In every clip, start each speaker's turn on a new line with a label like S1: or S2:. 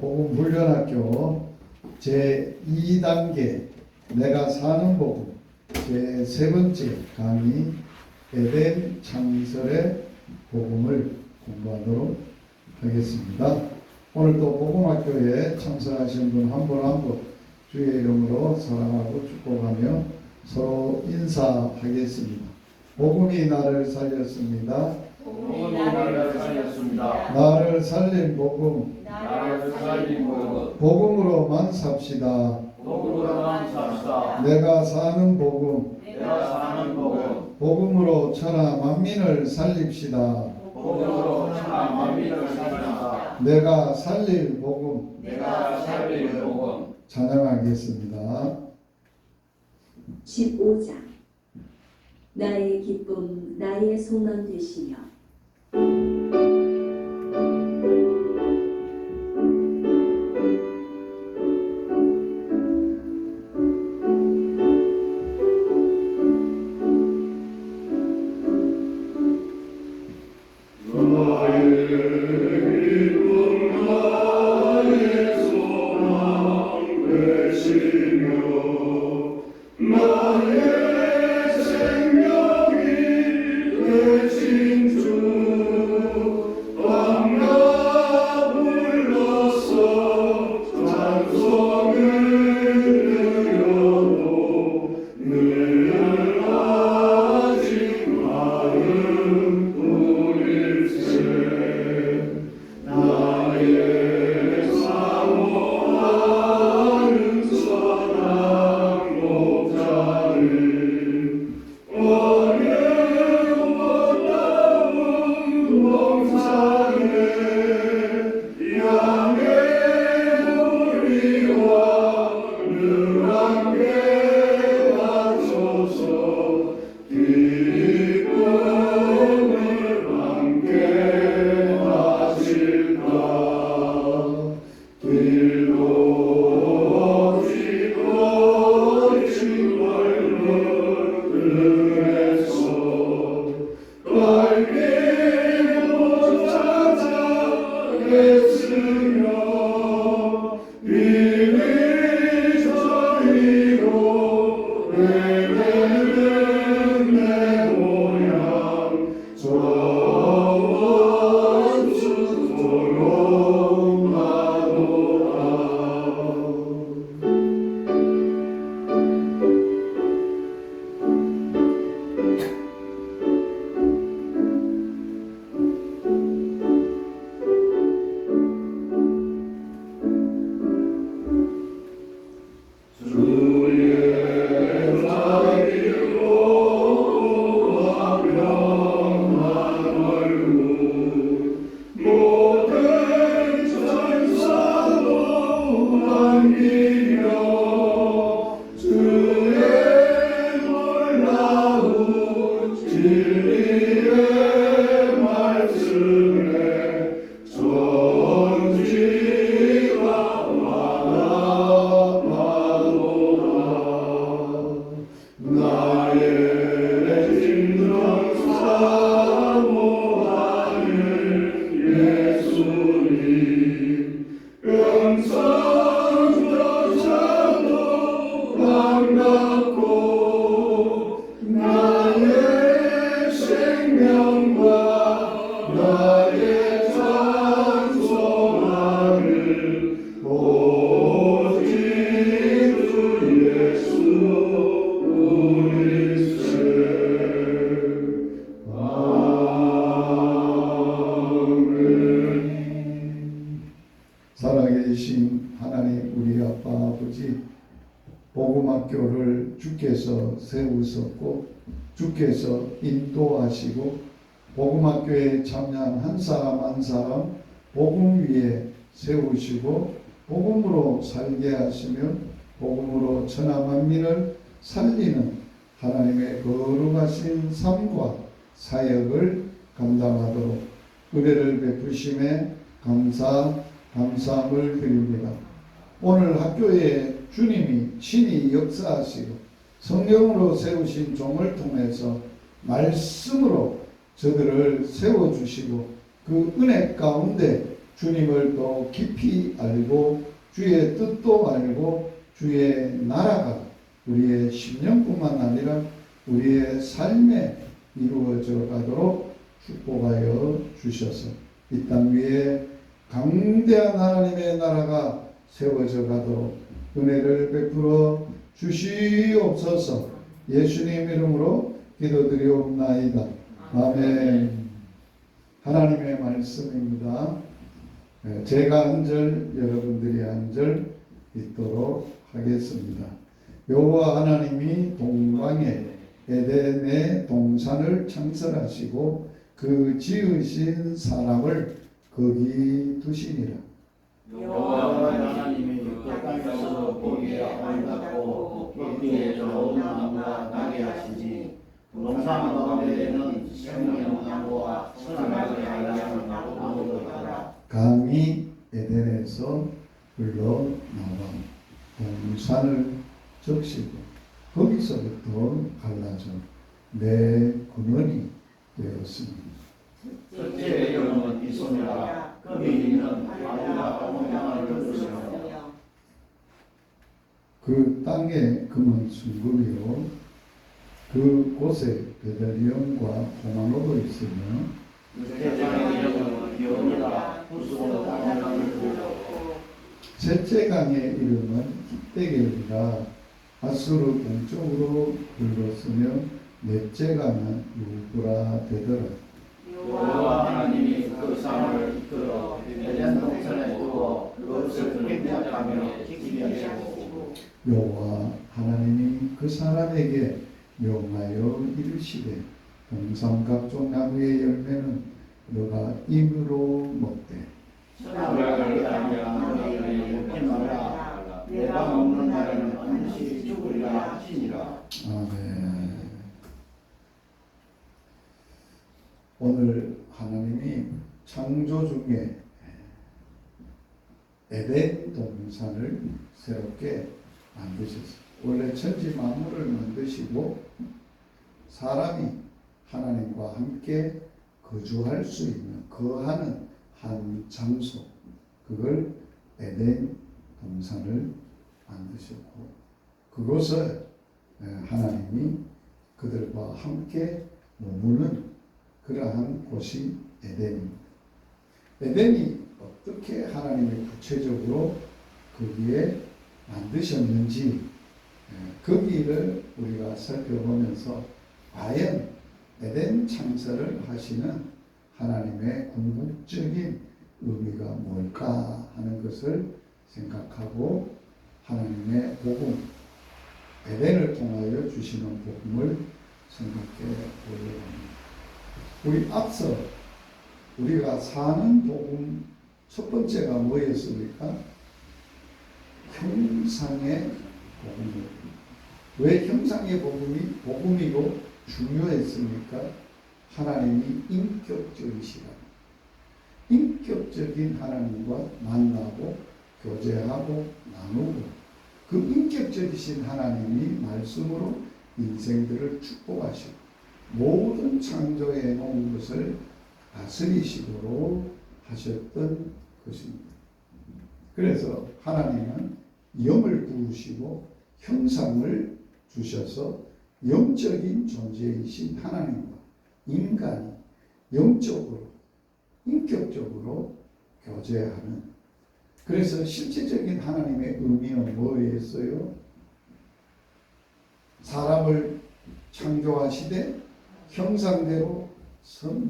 S1: 복음 훈련학교 제2단계 내가 사는 복음 제3번째 강의 에덴 창설의 복음을 공부하도록 하겠습니다. 오늘도 복음학교에 참석하신 분 한 분 한 분 주의 이름으로 사랑하고 축복하며 서로 인사하겠습니다. 복음이 나를 살렸습니다.
S2: 복음이 나를 살렸습니다.
S1: 나를 살린 복음,
S2: 나를 살린 복음,
S1: 복음으로만 삽시다.
S2: 복음으로만 삽시다.
S1: 내가 사는 복음,
S2: 내가 사는 복음,
S1: 복음으로 천하 만민을 살립시다.
S2: 복음으로 천하 만민을 살리다.
S1: 내가 살릴 복음,
S2: 내가 살릴 복음.
S1: 찬양하겠습니다.
S3: 15장 나의 기쁨 나의 소망 되시며
S1: 살아계신 하나님 우리 아빠 아버지, 복음학교를 주께서 세우셨고 주께서 인도하시고 복음학교에 참여한 한 사람 한 사람 복음 위에 세우시고 복음으로 살게 하시며 복음으로 천하 만민을 살리는 하나님의 거룩하신 삶과 사역을 감당하도록 은혜를 베푸심에 감사함을 드립니다. 오늘 학교에 주님이 친히 역사하시고 성령으로 세우신 종을 통해서 말씀으로 저들을 세워주시고 그 은혜 가운데 주님을 더 깊이 알고 주의 뜻도 알고 주의 나라가 우리의 심령뿐만 아니라 우리의 삶에 이루어져 가도록 축복하여 주셔서 이 땅 위에 강대한 하나님의 나라가 세워져 가도록 은혜를 베풀어 주시옵소서. 예수님 이름으로 기도드리옵나이다. 아멘. 하나님의 말씀입니다. 제가 한 절, 여러분들이 한 절 읽도록 하겠습니다. 여호와 하나님이 동방에 에덴의 동산을 창설하시고 그 지으신 사람을 거기 두시니라.
S2: 여호와 하나님이 그 땅에서 보기에 아름답고 거기에 좋은 나무가 나게 하시니 동산 가운데에는 생명나무와 선악을 알게 하는 나무더라.
S1: 강이 에덴에서 흘러나와 동산을 적시고 거기서부터 갈라져 내 근원이 되었습니다.
S2: 첫째 이름은 이소미라. 거기 있는 마리아 동양을 들으시며
S1: 그 땅에 금은 순금이요 그 곳에 베들리엄과 호마노도 있으며
S2: 둘째 장의 이름은 여호라. 후수로 땅을 들고
S1: 셋째 강의 이름은 깃대겔이라 아수르 동쪽으로 흘렀으며 넷째 강은 유브라 되더라.
S2: 여호와 하나님이 그 산을 이끌어 에덴 동산에 두어 그것을 획득하며 지키게 하시고
S1: 여호와 하나님이 그 사람에게 명하여 이르시되 동산 각종 나무의 열매는 너가 임으로 먹되
S2: 선악을 알게 먹지 말라. 내가 먹는 날에는 반드시 죽으리라 하시니라.
S1: 아멘. 오늘 하나님이 창조 중에 에덴 동산을 새롭게 만드셨어요. 원래 천지 만물을 만드시고 사람이 하나님과 함께 거주할 수 있는 거하는 한 장소, 그걸 에덴 동산을 만드셨고 그곳을 하나님이 그들과 함께 머무는 그러한 곳이 에덴입니다. 에덴이 어떻게 하나님이 구체적으로 거기에 만드셨는지 거기를 우리가 살펴보면서 과연 에덴 창설을 하시는 하나님의 궁극적인 의미가 뭘까 하는 것을 생각하고 하나님의 복음, 에덴을 통하여 주시는 복음을 생각해 보려고 합니다. 우리 앞서 우리가 사는 복음 첫 번째가 뭐였습니까? 형상의 복음입니다. 왜 형상의 복음이 복음이고 중요했습니까? 하나님이 인격적이시라. 인격적인 하나님과 만나고 교제하고 나누고 그 인격적이신 하나님이 말씀으로 인생들을 축복하시고 모든 창조해 놓은 것을 다스리시도록 하셨던 것입니다. 그래서 하나님은 영을 부으시고 형상을 주셔서 영적인 존재이신 하나님과 인간이 영적으로 인격적으로 교제하는, 그래서 실제적인 하나님의 의미는 뭐였어요? 사람을 창조하시되 형상대로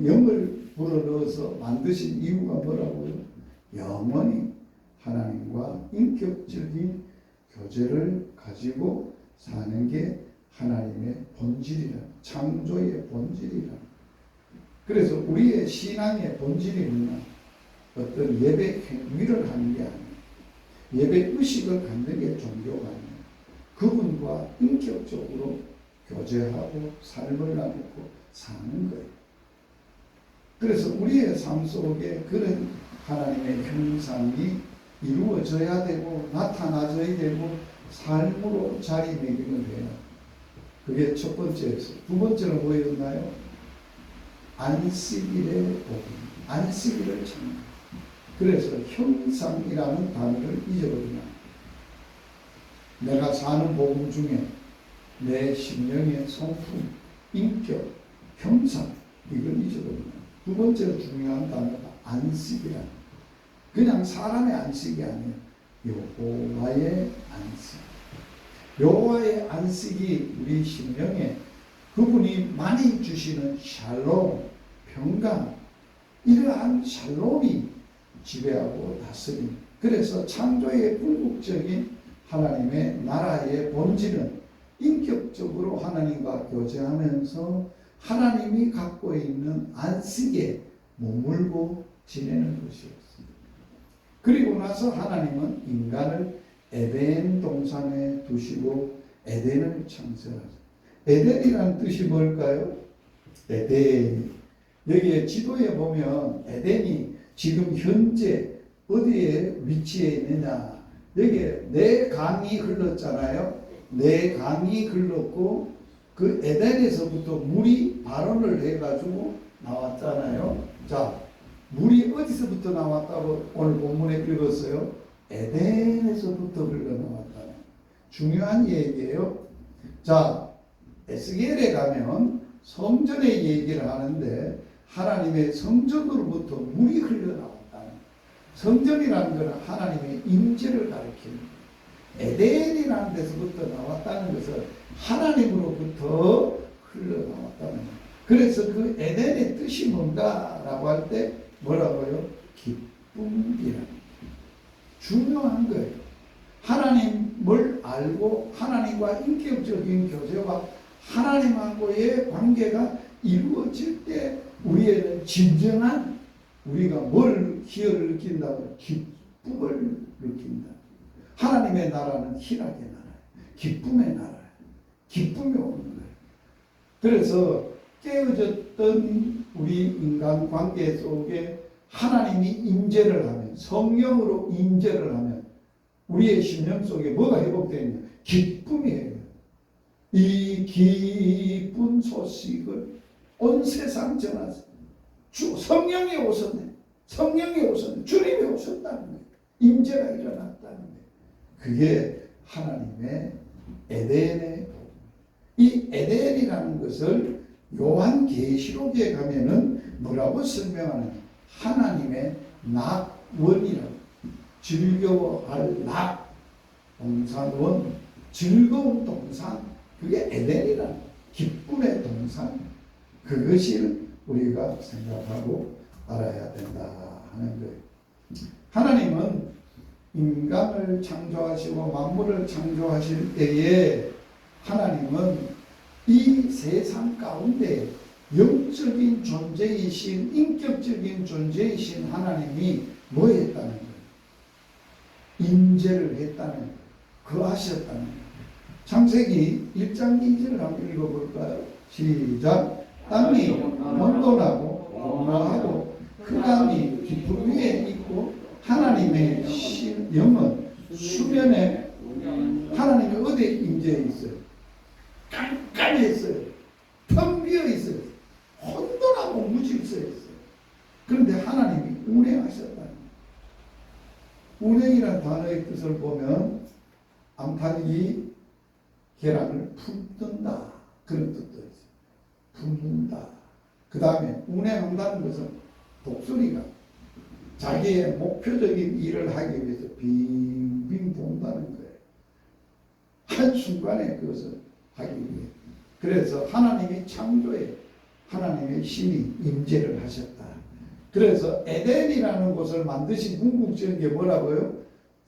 S1: 영을 불어넣어서 만드신 이유가 뭐라고요? 영원히 하나님과 인격적인 교제를 가지고 사는 게 하나님의 본질이라, 창조의 본질이라. 그래서 우리의 신앙의 본질이 뭐냐? 어떤 예배 행위를 하는 게 아니에요. 예배 의식을 갖는 게 종교가 아니에요. 그분과 인격적으로 교제하고 삶을 나누고 사는 거예요. 그래서 우리의 삶 속에 그런 하나님의 형상이 이루어져야 되고 나타나져야 되고 삶으로 자리매김을 해요. 그게 첫 번째였어요. 두 번째는 뭐였나요? 안식일의 복음, 안식일을 찾는. 그래서 형상이라는 단어를 잊어버리면 내가 사는 복음 중에 내 심령의 성품, 인격, 형상 이걸 잊어버리면 두 번째로 중요한 단어가 안식이라. 그냥 사람의 안식이 아니에요. 여호와의 안식. 여호와의 안식이 우리 심령에 그분이 많이 주시는 샬롬, 평강, 이러한 샬롬이 지배하고 다스립니다. 그래서 창조의 궁극적인 하나님의 나라의 본질은 인격적으로 하나님과 교제하면서 하나님이 갖고 있는 안식에 머물고 지내는 것이었습니다. 그리고 나서 하나님은 인간을 에덴 동산에 두시고 에덴을 창설하셨습니다. 에덴이라는 뜻이 뭘까요? 에덴. 여기에 지도에 보면 에덴이 지금 현재 어디에 위치해 있느냐. 여기에 네 강이 흘렀잖아요. 네 강이 흘렀고 그 에덴에서부터 물이 발원을 해가지고 나왔잖아요. 자, 물이 어디서부터 나왔다고 오늘 본문에 읽었어요? 에덴에서부터 흘러나왔다. 중요한 얘기예요. 자, 에스겔에 가면 성전의 얘기를 하는데 하나님의 성전으로부터 물이 흘러나왔다. 성전이라는 것은 하나님의 임재를 가리킵니다. 에덴이라는 데서부터 나왔다는 것은 하나님으로부터 흘러나왔다는 거예요. 그래서 그 에덴의 뜻이 뭔가라고 할 때 뭐라고요? 기쁨이라. 중요한 거예요. 하나님을 알고 하나님과 인격적인 교제와 하나님하고의 관계가 이루어질 때 우리에는 진정한 우리가 뭘 희열을 느낀다고? 기쁨을 느낀다. 하나님의 나라는 희락의 나라예요. 기쁨의 나라예요. 기쁨이 오는 거예요. 그래서 깨어졌던 우리 인간 관계 속에 하나님이 임재를 하면, 성령으로 임재를 하면 우리의 심령 속에 뭐가 회복되느냐? 기쁨이에요. 이 기쁜 소식을 온 세상 전하세요. 성령이 오셨네. 성령이 오셨네. 주님이 오셨다는 거예요. 임재가 일어났다는 거예요. 그게 하나님의 에덴의 복. 이 에덴이라는 것을 요한계시록에 가면은 뭐라고 설명하느냐? 하나님의 낙원이라고. 즐거워할 낙, 동산원, 즐거운 동산, 그게 에덴이라는 기쁨의 동산. 그것을 우리가 생각하고 알아야 된다 하는 거예요. 하나님은 인간을 창조하시고 만물을 창조하실 때에 하나님은 이 세상 가운데 영적인 존재이신, 인격적인 존재이신 하나님이 뭐 했다는 거예요? 임재를 했다는 거예요. 거하셨다는 거예요. 창세기 1장 2절을 한번 읽어볼까요? 시작. 땅이 혼돈하고 공허하고 흑암이 깊은 위에 있고 하나님의 영은 수면에, 하나님이 어디에 임재해 있어요? 깜깜해 있어요. 텅 비어 있어요. 혼돈하고 무질서해 있어요. 그런데 하나님이 운행하셨다는 거예요. 운행이라는 단어의 뜻을 보면 암탉이 계란을 품든다, 그런 뜻도 있어요. 품는다. 그 다음에 운행한다는 것은 독수리가 자기의 목표적인 일을 하기 위해서 빙빙 돈다는 거예요. 한순간에 그것을 하기 위해. 그래서 하나님이 창조에 하나님의 신이 임재를 하셨다. 그래서 에덴이라는 곳을 만드신 궁극적인 게 뭐라고요?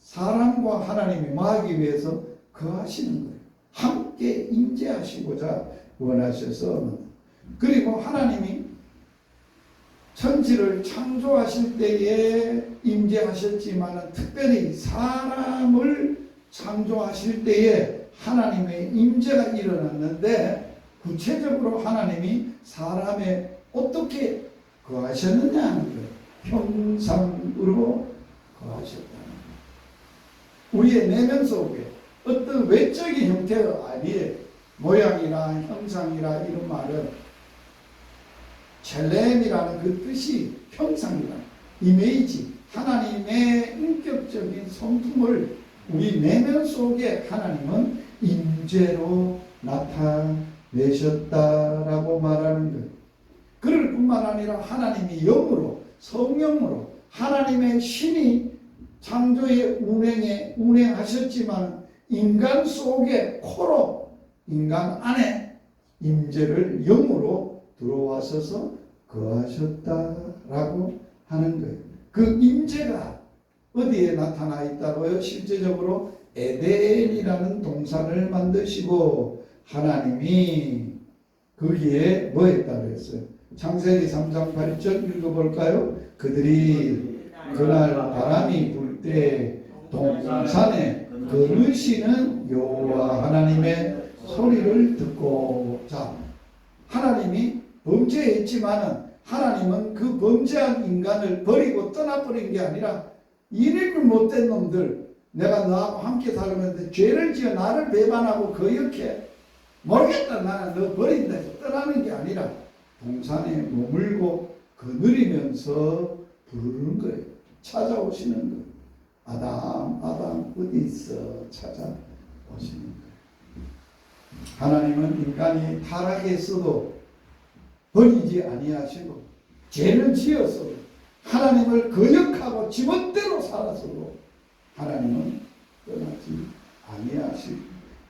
S1: 사람과 하나님이 뭐하기 위해서 거하시는 거예요. 함께 임재하시고자 원하셔서. 그리고 하나님이 천지를 창조하실 때에 임재하셨지만 특별히 사람을 창조하실 때에 하나님의 임재가 일어났는데 구체적으로 하나님이 사람에 어떻게 거하셨느냐 하는 거예요. 형상으로 거하셨다는 거예요. 우리의 내면 속에 어떤 외적인 형태가 아니에요. 모양이나 형상이라 이런 말은 첼렘이라는 그 뜻이 형상이라, 이미지, 하나님의 인격적인 성품을 우리 내면 속에 하나님은 임재로 나타내셨다라고 말하는 거예요. 그럴 뿐만 아니라 하나님이 영으로 성령으로 하나님의 신이 창조의 운행하셨지만 인간 속에 코로 인간 안에 임재를 영으로 들어와셔서 거하셨다라고 하는 거예요. 그 임재가 어디에 나타나 있다고요? 실제적으로 에덴이라는 동산을 만드시고 하나님이 거기에 뭐 했다고 했어요? 창세기 3장 8절 읽어볼까요? 그들이 그날 바람이 불 때 동산에 거느시는 여호와 하나님의 소리를 듣고, 자, 하나님이 범죄했지만은 하나님은 그 범죄한 인간을 버리고 떠나버린 게 아니라 이름이 못된 놈들, 내가 너하고 함께 살면서 죄를 지어 나를 배반하고 거역해 모르겠다 나는 너 버린다 해서 떠나는 게 아니라 동산에 머물고 거느리면서 부르는 거예요. 찾아오시는 거예요. 아담 아담 어디 있어 찾아오시는 거예요. 하나님은 인간이 타락했어도 버리지 아니하시고 죄를 지었어도 하나님을 거역하고 지멋대로 살았어도 하나님은 떠나지 아니하시고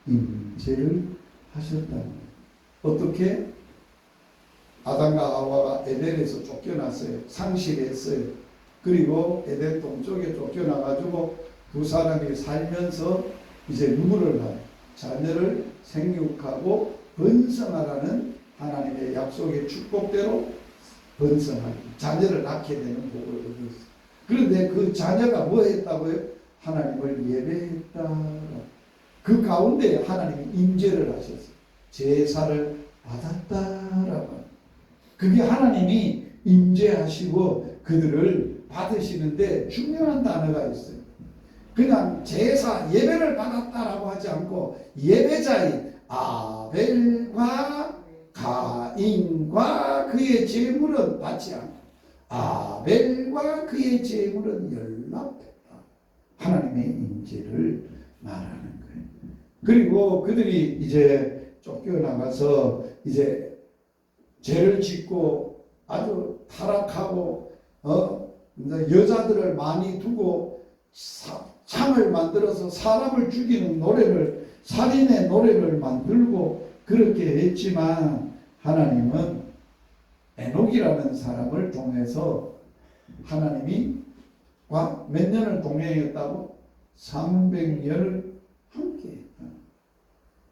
S1: 임재를 하셨다는 거예요. 어떻게? 아담과 하와가 에덴에서 쫓겨났어요. 상실했어요. 그리고 에덴 동쪽에 쫓겨나가지고 두 사람이 살면서 이제 누구를 낳아요? 자녀를 생육하고 번성하라는 하나님의 약속의 축복대로 번성하고 자녀를 낳게 되는 복을 얻었어요. 그런데 그 자녀가 뭐 했다고요? 하나님을 예배했다. 그 가운데 하나님이 임재를 하셨어요. 제사를 받았다라고. 그게 하나님이 임재하시고 그들을 받으시는데 중요한 단어가 있어요. 그냥 제사 예배를 받았다라고 하지 않고 예배자인 아벨과 가인과 그의 제물은 받지 않고 아벨과 그의 제물은 연락했다. 하나님의 임재를 말하는 거예요. 그리고 그들이 이제 쫓겨나가서 이제 죄를 짓고 아주 타락하고 여자들을 많이 두고 창을 만들어서 사람을 죽이는 노래를 살인의 노래를 만들고 그렇게 했지만 하나님은 에녹이라는 사람을 통해서 하나님이 몇 년을 동행했다고? 300년을 함께 했다.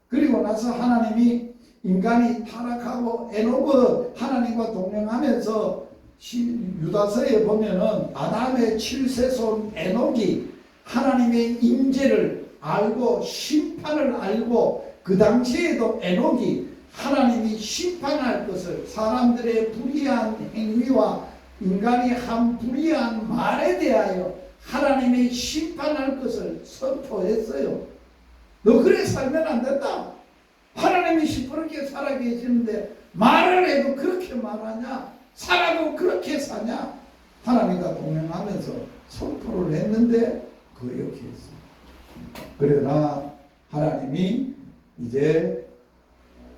S1: 그리고 나서 하나님이 인간이 타락하고 에녹은 하나님과 동행하면서 유다서에 보면은 아담의 7세손 에녹이 하나님의 임재를 알고 심판을 알고 그 당시에도 에녹이 하나님이 심판할 것을 사람들의 불의한 행위와 인간이 한 불의한 말에 대하여 하나님이 심판할 것을 선포했어요. 너 그래 살면 안 된다. 하나님이 시퍼렇게 살아 계시는데 말을 해도 그렇게 말하냐? 살아도 그렇게 사냐? 하나님과 동행하면서 선포를 했는데 거역했어요. 그러나 하나님이 이제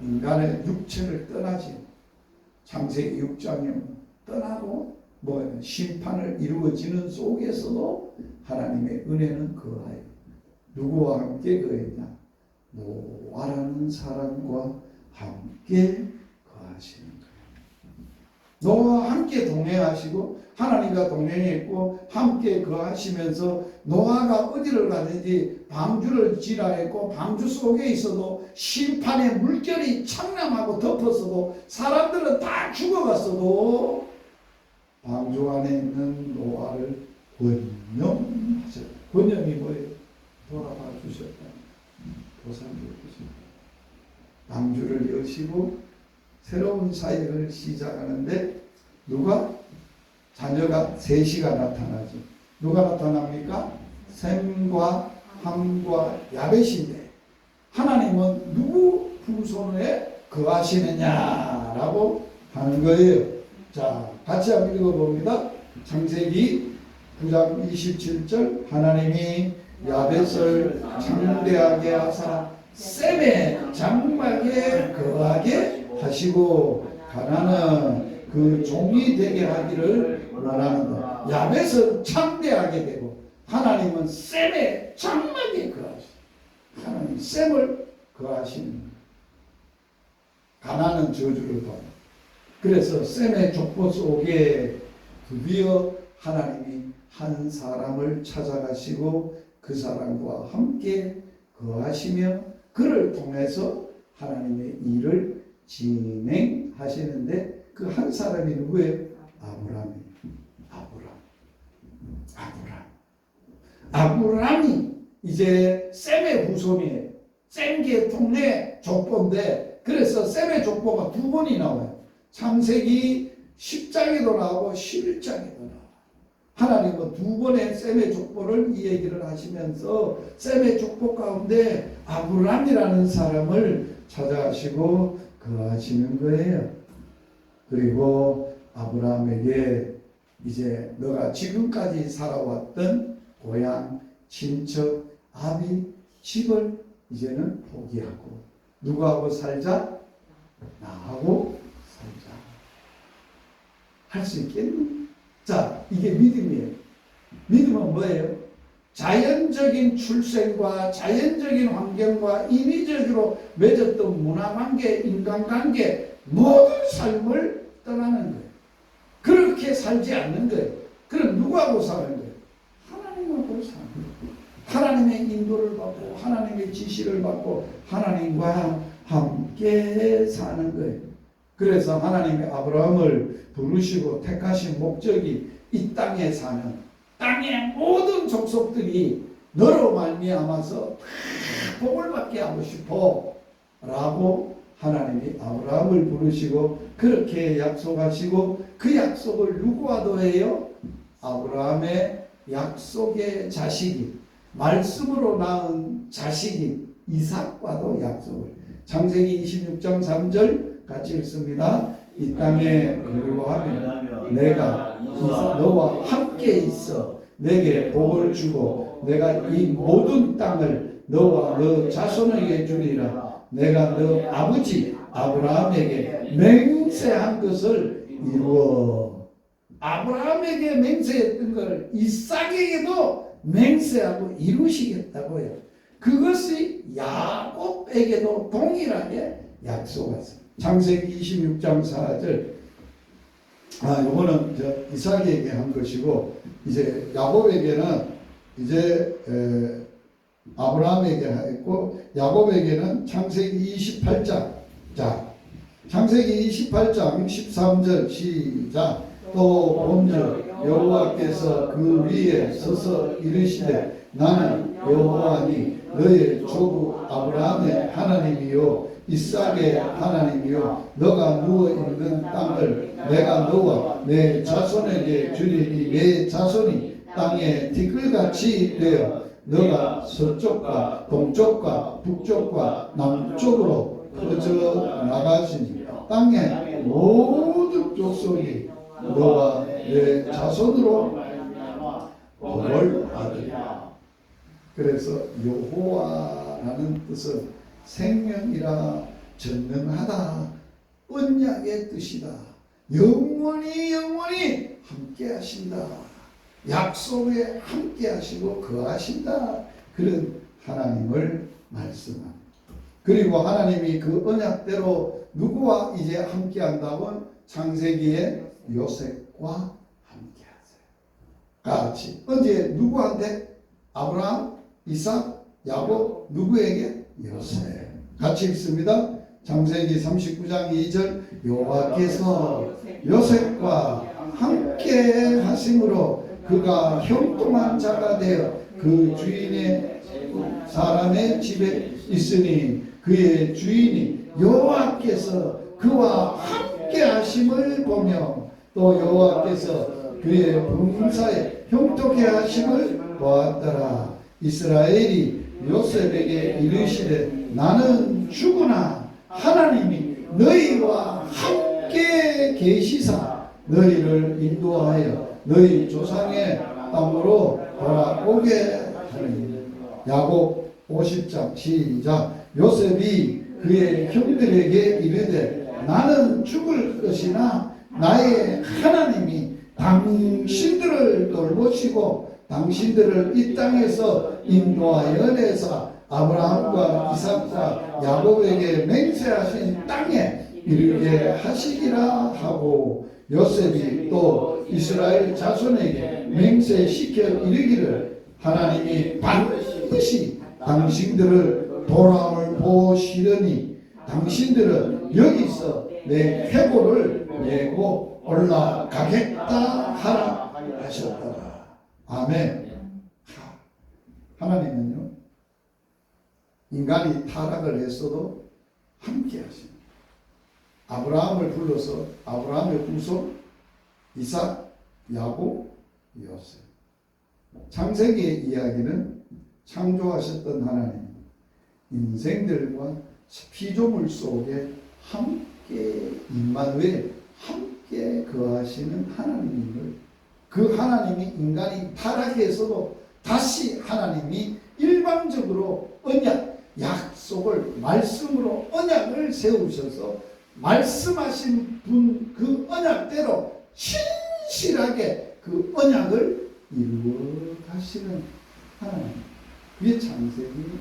S1: 인간의 육체를 떠나지 창세기 6장에 떠나고 심판을 이루어지는 속에서도 하나님의 은혜는 거하여 누구와 함께 거했냐? 노아라는 사람과 함께 거하시는 거예요. 노아와 함께 동행하시고 하나님과 동행했고 함께 거하시면서 노아가 어디를 가든지 방주를 지라 했고 방주 속에 있어도 심판의 물결이 창남하고 덮었어도 사람들은 다 죽어갔어도 방주 안에 있는 노아를 권념하셨다. 권념이 뭐예요? 돌아봐 주셨다. 보상해 주셨다. 방주를 여시고 새로운 사역을 시작하는데 누가? 자녀가 셋이가 나타나죠. 누가 나타납니까? 셈과 함과 야벳인데 하나님은 누구 후손에 거하시느냐라고 하는 거예요. 자, 같이 한번 읽어봅니다. 창세기 9장 27절 하나님이 야벳을 장대하게 하사 셈의 장막에 거하게 하시고 가나는 그 종이 되게 하기를 원하는 것. 야벳은 창대하게 되고 하나님은 셈의 장막에 거하시고 하나님 셈을 거하시는 가나는 저주를 받고 그래서 셈의 족보 속에 드디어 하나님이 한 사람을 찾아가시고 그 사람과 함께 거하시며 그를 통해서 하나님의 일을 진행하시는데 그 한 사람이 누구예요? 아브라함이에요. 아브라함이 이제 셈의 후손이에요. 셈 계통의 족보인데 그래서 셈의 족보가 두 번이 나와요. 창세기 10장에도 나오고 11장에도 나와요. 하나님은 두 번의 셈의 족보를 이 얘기를 하시면서 셈의 족보 가운데 아브라함이라는 사람을 찾아가시고 거하시는 거예요. 그리고 아브라함에게 이제 너가 지금까지 살아왔던 고향, 친척, 아비, 집을 이제는 포기하고 누구하고 살자? 나하고 살자. 할 수 있겠니? 자, 이게 믿음이에요. 믿음은 뭐예요? 자연적인 출생과 자연적인 환경과 인위적으로 맺었던 문화관계, 인간관계 모든 삶을 떠나는 거예요. 그렇게 살지 않는 거예요. 그럼 누구하고 사는 거예요? 하나님하고 사는 거예요. 하나님의 인도를 받고 하나님의 지시를 받고 하나님과 함께 사는 거예요. 그래서 하나님이 아브라함을 부르시고 택하신 목적이 이 땅에 사는 땅의 모든 족속들이 너로 말미암아서 다 복을 받게 하고 싶어 라고 하나님이 아브라함을 부르시고 그렇게 약속하시고 그 약속을 누구와 더해요? 아브라함의 약속의 자식이 말씀으로 낳은 자식인 이삭과도 약속을 창세기 26장 3절 같이 읽습니다. 이 땅에 그리워하면 내가 너와 함께 있어 내게 복을 주고 내가 이 모든 땅을 너와 너 자손에게 주리라. 내가 너 아버지 아브라함에게 맹세한 것을 이루어. 아브라함에게 맹세했던 것을 이삭에게도 맹세하고 이루시겠다고요. 그것이 야곱에게도 동일하게 약속했어요. 창세기 26장 4절. 요거는 이삭에게 한 것이고 이제 야곱에게는 이제 아브라함에게 했고 야곱에게는 창세기 28장. 자, 창세기 28장 13절 시작. 또 본즉 여호와께서 그 위에 서서 이르시되 나는 여호와니 너의 조부 아브라함의 하나님이요 이삭의 하나님이요 너가 누워 있는 땅을 내가 너와 내 자손에게 주리니 내 자손이 땅에 티끌같이 되어 너가 서쪽과 동쪽과 북쪽과 남쪽으로 퍼져 나가시니 땅의 모든 족속이 너와 내 자손으로 복을 받으리라. 그래서 여호와라는 뜻은 생명이라 전능하다 언약의 뜻이다. 영원히 함께 하신다. 약속에 함께 하시고 거하신다. 그런 하나님을 말씀합니다. 그리고 하나님이 그 언약대로 누구와 이제 함께 한다고? 창세기에 요셉과 함께 하세요. 같이. 언제 누구한테? 아브라함, 이삭, 야곱, 누구에게? 요셉. 같이 읽습니다. 창세기 39장 2절 여호와께서 요셉과 함께 하심으로 그가 형통한 자가 되어 그 주인의 사람의 집에 있으니 그의 주인이 여호와께서 그와 함께 하심을 보며 또 여호와께서 그의 봉사에 형통케 하심을 보았더라. 이스라엘이 요셉에게 이르시되 나는 죽으나 하나님이 너희와 함께 계시사 너희를 인도하여 너희 조상의 땅으로 돌아오게 하느니라. 야곱 50장 시작. 요셉이 그의 형들에게 이르되 나는 죽을 것이나 나의 하나님이 당신들을 돌보시고 당신들을 이 땅에서 인도하여 내사 아브라함과 이삭과 야곱에게 맹세하신 땅에 이르게 하시기라 하고 요셉이 또 이스라엘 자손에게 맹세시켜 이르기를 하나님이 반드시 당신들을 돌아올 보시려니 당신들은 여기서 내 해골을 내고 올라가겠다 하라 하셨더라. 아멘. 하나님은요 인간이 타락을 했어도 함께 하십니다. 아브라함을 불러서 아브라함의 후손 이삭, 야곱, 요셉. 창세기의 이야기는 창조하셨던 하나님 인생들과 피조물 속에 함께 임마누엘 함께 거하시는 하나님을 그 하나님이 인간이 타락해서도 다시 하나님이 일방적으로 언약 약속을 말씀으로 언약을 세우셔서 말씀하신 분 그 언약대로 신실하게 그 언약을 이루어 가시는 하나님. 그게 창세기입니다.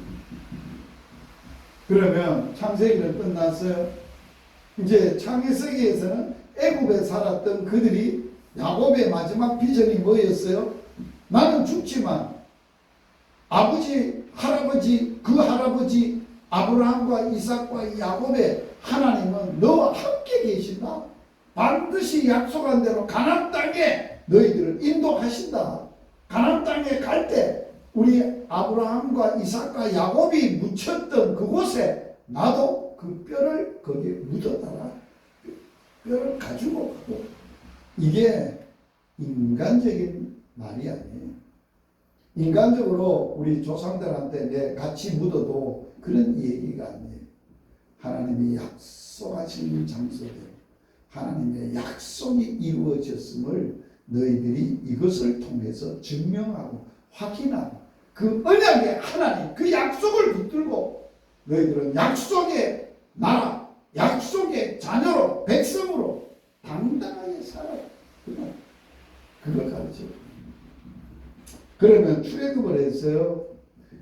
S1: 그러면 창세기는 끝났어요. 이제 창세기에서는 애굽에 살았던 그들이 야곱의 마지막 비전이 뭐였어요? 나는 죽지만 아버지, 할아버지, 그 할아버지 아브라함과 이삭과 야곱의 하나님은 너와 함께 계신다. 반드시 약속한 대로 가나안 땅에 너희들을 인도하신다. 가나안 땅에 갈 때 우리 아브라함과 이삭과 야곱이 묻혔던 그곳에 나도 그 뼈를 거기에 묻어달라. 뼈를 가지고 가고. 이게 인간적인 말이 아니에요. 인간적으로 우리 조상들한테 내 같이 묻어도 그런 얘기가 아니에요. 하나님이 약속하신 장소대로 하나님의 약속이 이루어졌음을 너희들이 이것을 통해서 증명하고 확인하고 그 언약의 하나님 그 약속을 붙들고 너희들은 약속의 나라 약속의 자녀로 백성으로 당당하게 살아요. 그걸 가르쳐. 그러면 출애굽을 했어요.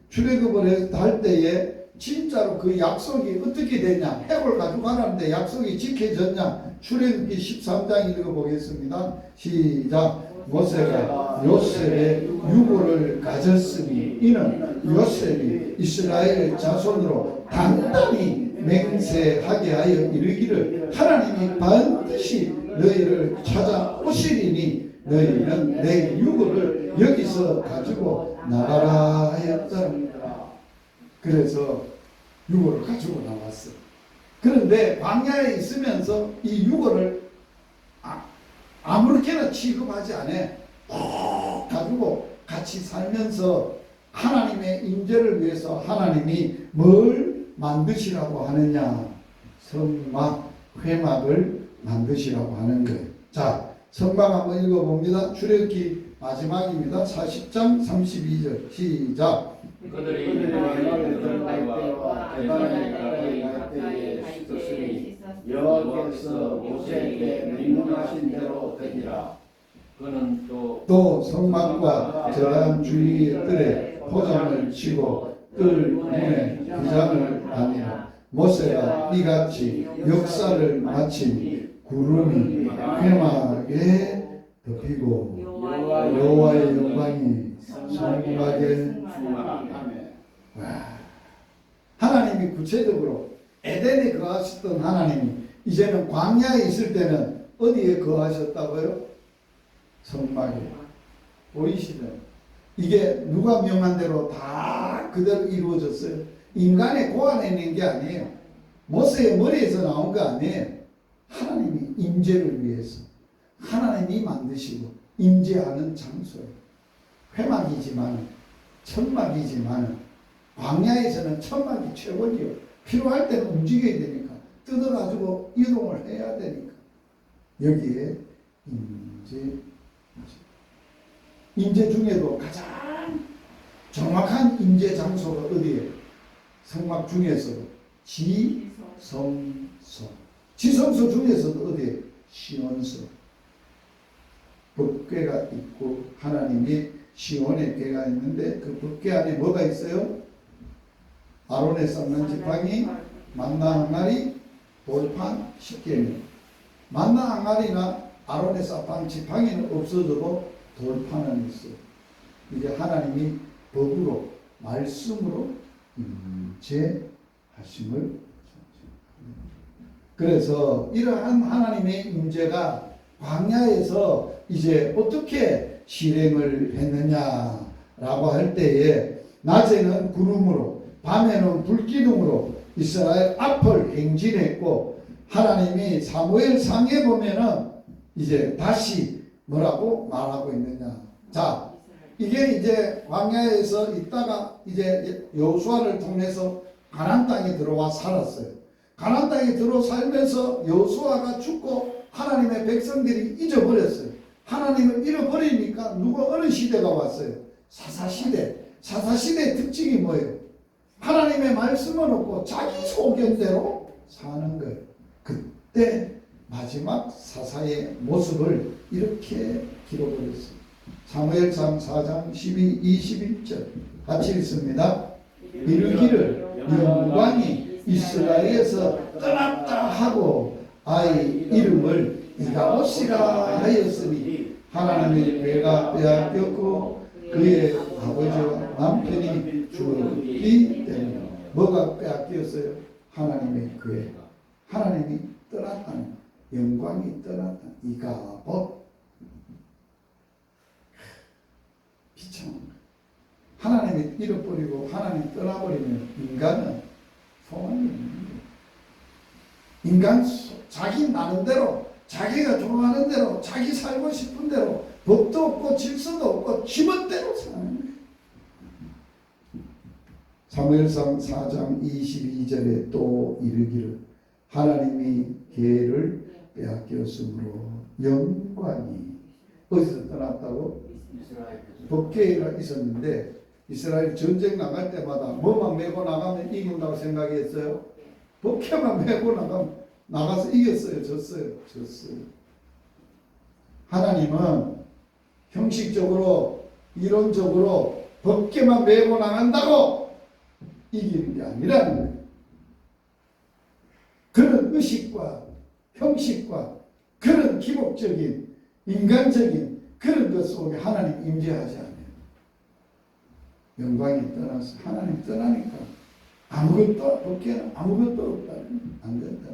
S1: 출애굽을 할 때에 진짜로 그 약속이 어떻게 되냐? 해골 가져가라는데 약속이 지켜졌냐? 출애굽기 13장 읽어보겠습니다. 시작. 모세가 요셉의 유고를 가졌으니 이는 요셉이 이스라엘 자손으로 단단히 맹세하게 하여 이르기를 하나님이 반드시 너희를 찾아오시리니 너희는 내 유고를 여기서 가지고 나가라 하였더라. 그래서 유고를 가지고 나왔어. 그런데 광야에 있으면서 이 유고를 아무렇게나 취급하지 않아. 가지고 같이 살면서 하나님의 임재를 위해서 하나님이 뭘 만드시라고 하느냐? 성막, 회막을 만드시라고 하는 거예요. 자, 성막 한번 읽어봅니다. 출애굽기 마지막입니다. 40장 32절 시작.
S2: 그들이 회막에 들어갈 때와 대관에 가까이 갈 때에 씻었으니 여호와께서 모세에게 명령하신 대로 되니라. 그는 또 성막과 제단 주위의 뜰에 포장을 치고 뜰 문에 비장을 다니라. 모세가 이같이 역사를 마치니 구름이 회막에 덮이고 여호와의 영광이 성막에 하나님이 구체적으로 에덴에 거하셨던 하나님이 이제는 광야에 있을 때는 어디에 거하셨다고요? 성막에. 보이시죠? 이게 누가 명한 대로 다 그대로 이루어졌어요. 인간의 고안해낸 게 아니에요. 모세의 머리에서 나온 거 아니에요. 하나님이 임재를 위해서 하나님이 만드시고 임재하는 장소예요. 회막이지만 천막이지만 광야에서는 천막이 최고지요. 필요할 때는 움직여야 되니까 뜯어가지고 이동을 해야 되니까 여기에 임재.
S1: 임재 중에도 가장 정확한 임재 장소가 어디예요? 성막 중에서도 지성소. 지성소 중에서도 어디예요? 시온소. 법궤가 있고 하나님이 시온의 궤가 있는데 그 법궤 안에 뭐가 있어요? 아론의 쌍난 지팡이, 만나 항아리, 돌판, 십계명. 만나 항아리나 아론의 쌍난 지팡이는 없어져도 돌판은 있어요. 이제 하나님이 법으로 말씀으로 임재하심을. 그래서 이러한 하나님의 임재가 광야에서 이제 어떻게 실행을 했느냐라고 할 때에 낮에는 구름으로 밤에는 불기둥으로 이스라엘 앞을 행진했고 하나님이 사무엘상에 보면은 이제 다시 뭐라고 말하고 있느냐. 자, 이게 이제 광야에서 있다가 이제 여호수아를 통해서 가나안 땅에 들어와 살았어요. 가나안 땅에 들어 살면서 여호수아가 죽고 하나님의 백성들이 잊어버렸어요. 하나님을 잃어버리니까 누가 어느 시대가 왔어요? 사사시대. 사사시대의 특징이 뭐예요? 하나님의 말씀은 없고 자기 소견대로 사는 거예요. 그때 마지막 사사의 모습을 이렇게 기록을 했어요. 사무엘상 4장 12, 21절 같이 읽습니다. 이르기를 영광이 이스라엘에서 떠났다 하고 아이 이름을 이가봇이라 하였으니 하나님의 궤가 빼앗겼고 그의 아버지와 남편이 죽었기 때문에. 뭐가 빼앗겼어요? 하나님의 궤. 하나님이 떠났다는, 영광이 떠났다. 이가봇. 비참한 거예요. 하나님이 잃어버리고 하나님 떠나버리면 인간은 소망이 없는 거예요. 인간 자기 나름대로 자기가 좋아하는 대로 자기 살고 싶은 대로 법도 없고 질서도 없고 지멋대로 사는 거예요. 사무엘상 4장 22절에 또 이르기를 하나님이 궤를 빼앗겼으므로 영광이 어디서 떠났다고? 법궤가 있었는데 이스라엘 전쟁 나갈 때마다 뭐만 메고 나가면 이긴다고 생각했어요? 법궤만 메고 나가서 이겼어요? 졌어요? 하나님은 형식적으로 이론적으로 법궤만 메고 나간다고 이기는 게 아니라는 거예요. 그런 의식과 형식과 그런 기복적인 인간적인 그런 것 속에 하나님 임재하지 않아요. 영광이 떠나서 하나님 떠나니까 아무것도 법궤는 아무것도 없다. 안 된다.